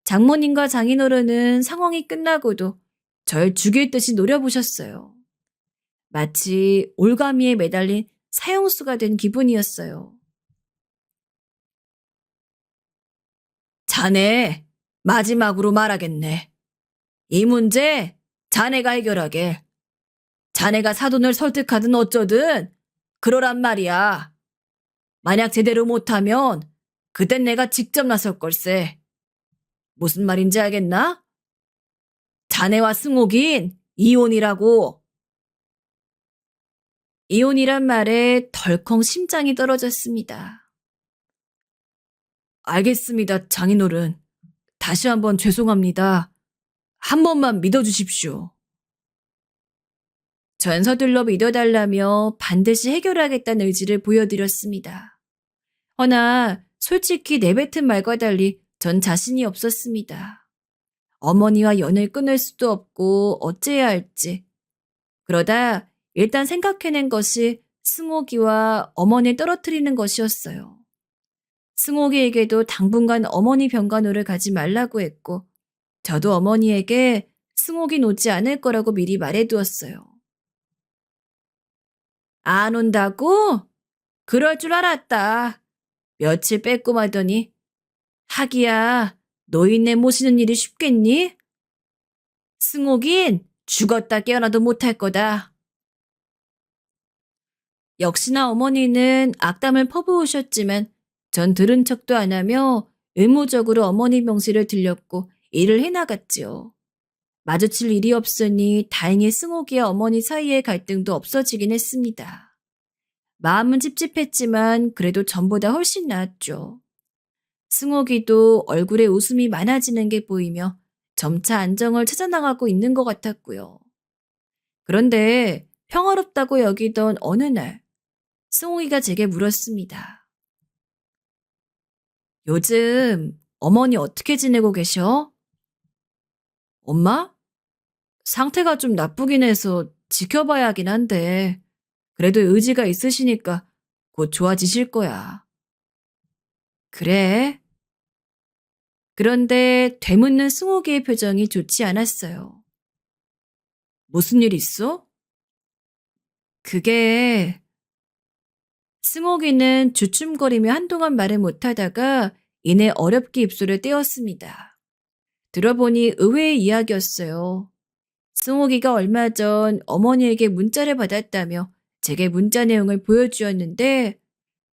장모님과 장인어른은 상황이 끝나고도 절 죽일 듯이 노려보셨어요. 마치 올가미에 매달린 사형수가 된 기분이었어요. 자네, 마지막으로 말하겠네. 이 문제 자네가 해결하게. 자네가 사돈을 설득하든 어쩌든 그러란 말이야. 만약 제대로 못하면 그땐 내가 직접 나설 걸세. 무슨 말인지 알겠나? 자네와 승옥인 이혼이라고. 이혼이란 말에 덜컹 심장이 떨어졌습니다. 알겠습니다, 장인어른. 다시 한번 죄송합니다. 한 번만 믿어주십시오. 전 서둘러 믿어달라며 반드시 해결하겠다는 의지를 보여드렸습니다. 허나 솔직히 내뱉은 말과 달리 전 자신이 없었습니다. 어머니와 연을 끊을 수도 없고 어째야 할지. 그러다 일단 생각해낸 것이 승옥이와 어머니를 떨어뜨리는 것이었어요. 승옥이에게도 당분간 어머니 병간호를 가지 말라고 했고 저도 어머니에게 승옥이 놓지 않을 거라고 미리 말해두었어요. 안 온다고? 그럴 줄 알았다. 며칠 빼고 마더니 하기야 노인네 모시는 일이 쉽겠니? 승옥인 죽었다 깨어나도 못할 거다. 역시나 어머니는 악담을 퍼부으셨지만 전 들은 척도 안 하며 의무적으로 어머니 명시를 들렸고 일을 해나갔지요. 마주칠 일이 없으니 다행히 승옥이와 어머니 사이의 갈등도 없어지긴 했습니다. 마음은 찝찝했지만 그래도 전보다 훨씬 나았죠. 승옥이도 얼굴에 웃음이 많아지는 게 보이며 점차 안정을 찾아나가고 있는 것 같았고요. 그런데 평화롭다고 여기던 어느 날 승옥이가 제게 물었습니다. 요즘 어머니 어떻게 지내고 계셔? 엄마? 상태가 좀 나쁘긴 해서 지켜봐야 하긴 한데 그래도 의지가 있으시니까 곧 좋아지실 거야. 그래? 그런데 되묻는 승옥이의 표정이 좋지 않았어요. 무슨 일 있어? 그게 승옥이는 주춤거리며 한동안 말을 못하다가 이내 어렵게 입술을 떼었습니다. 들어보니 의외의 이야기였어요. 승옥이가 얼마 전 어머니에게 문자를 받았다며 제게 문자 내용을 보여주었는데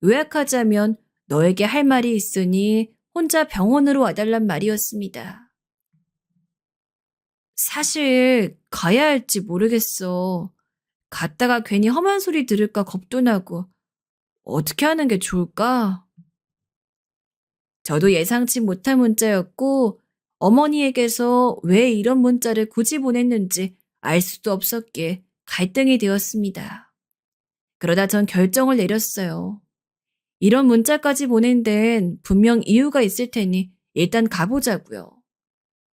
요약하자면 너에게 할 말이 있으니 혼자 병원으로 와달란 말이었습니다. 사실 가야 할지 모르겠어. 갔다가 괜히 험한 소리 들을까 겁도 나고 어떻게 하는 게 좋을까? 저도 예상치 못한 문자였고 어머니에게서 왜 이런 문자를 굳이 보냈는지 알 수도 없었기에 갈등이 되었습니다. 그러다 전 결정을 내렸어요. 이런 문자까지 보낸 데엔 분명 이유가 있을 테니 일단 가보자고요.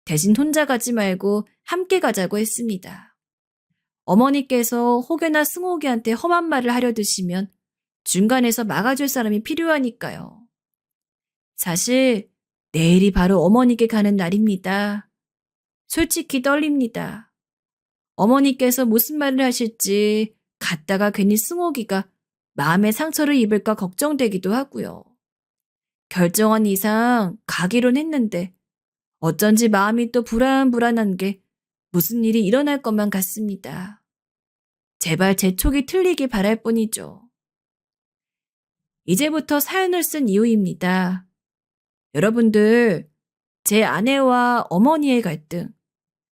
대신 혼자 가지 말고 함께 가자고 했습니다. 어머니께서 혹여나 승옥이한테 험한 말을 하려 드시면 중간에서 막아줄 사람이 필요하니까요. 사실 내일이 바로 어머니께 가는 날입니다. 솔직히 떨립니다. 어머니께서 무슨 말을 하실지 갔다가 괜히 승옥이가 마음의 상처를 입을까 걱정되기도 하고요. 결정한 이상 가기론 했는데 어쩐지 마음이 또 불안불안한 게 무슨 일이 일어날 것만 같습니다. 제발 제 촉이 틀리길 바랄 뿐이죠. 이제부터 사연을 쓴 이유입니다. 여러분들, 제 아내와 어머니의 갈등,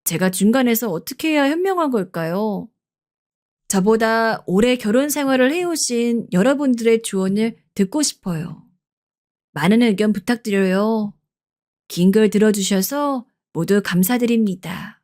제가 중간에서 어떻게 해야 현명한 걸까요? 저보다 오래 결혼 생활을 해오신 여러분들의 조언을 듣고 싶어요. 많은 의견 부탁드려요. 긴 글 들어주셔서 모두 감사드립니다.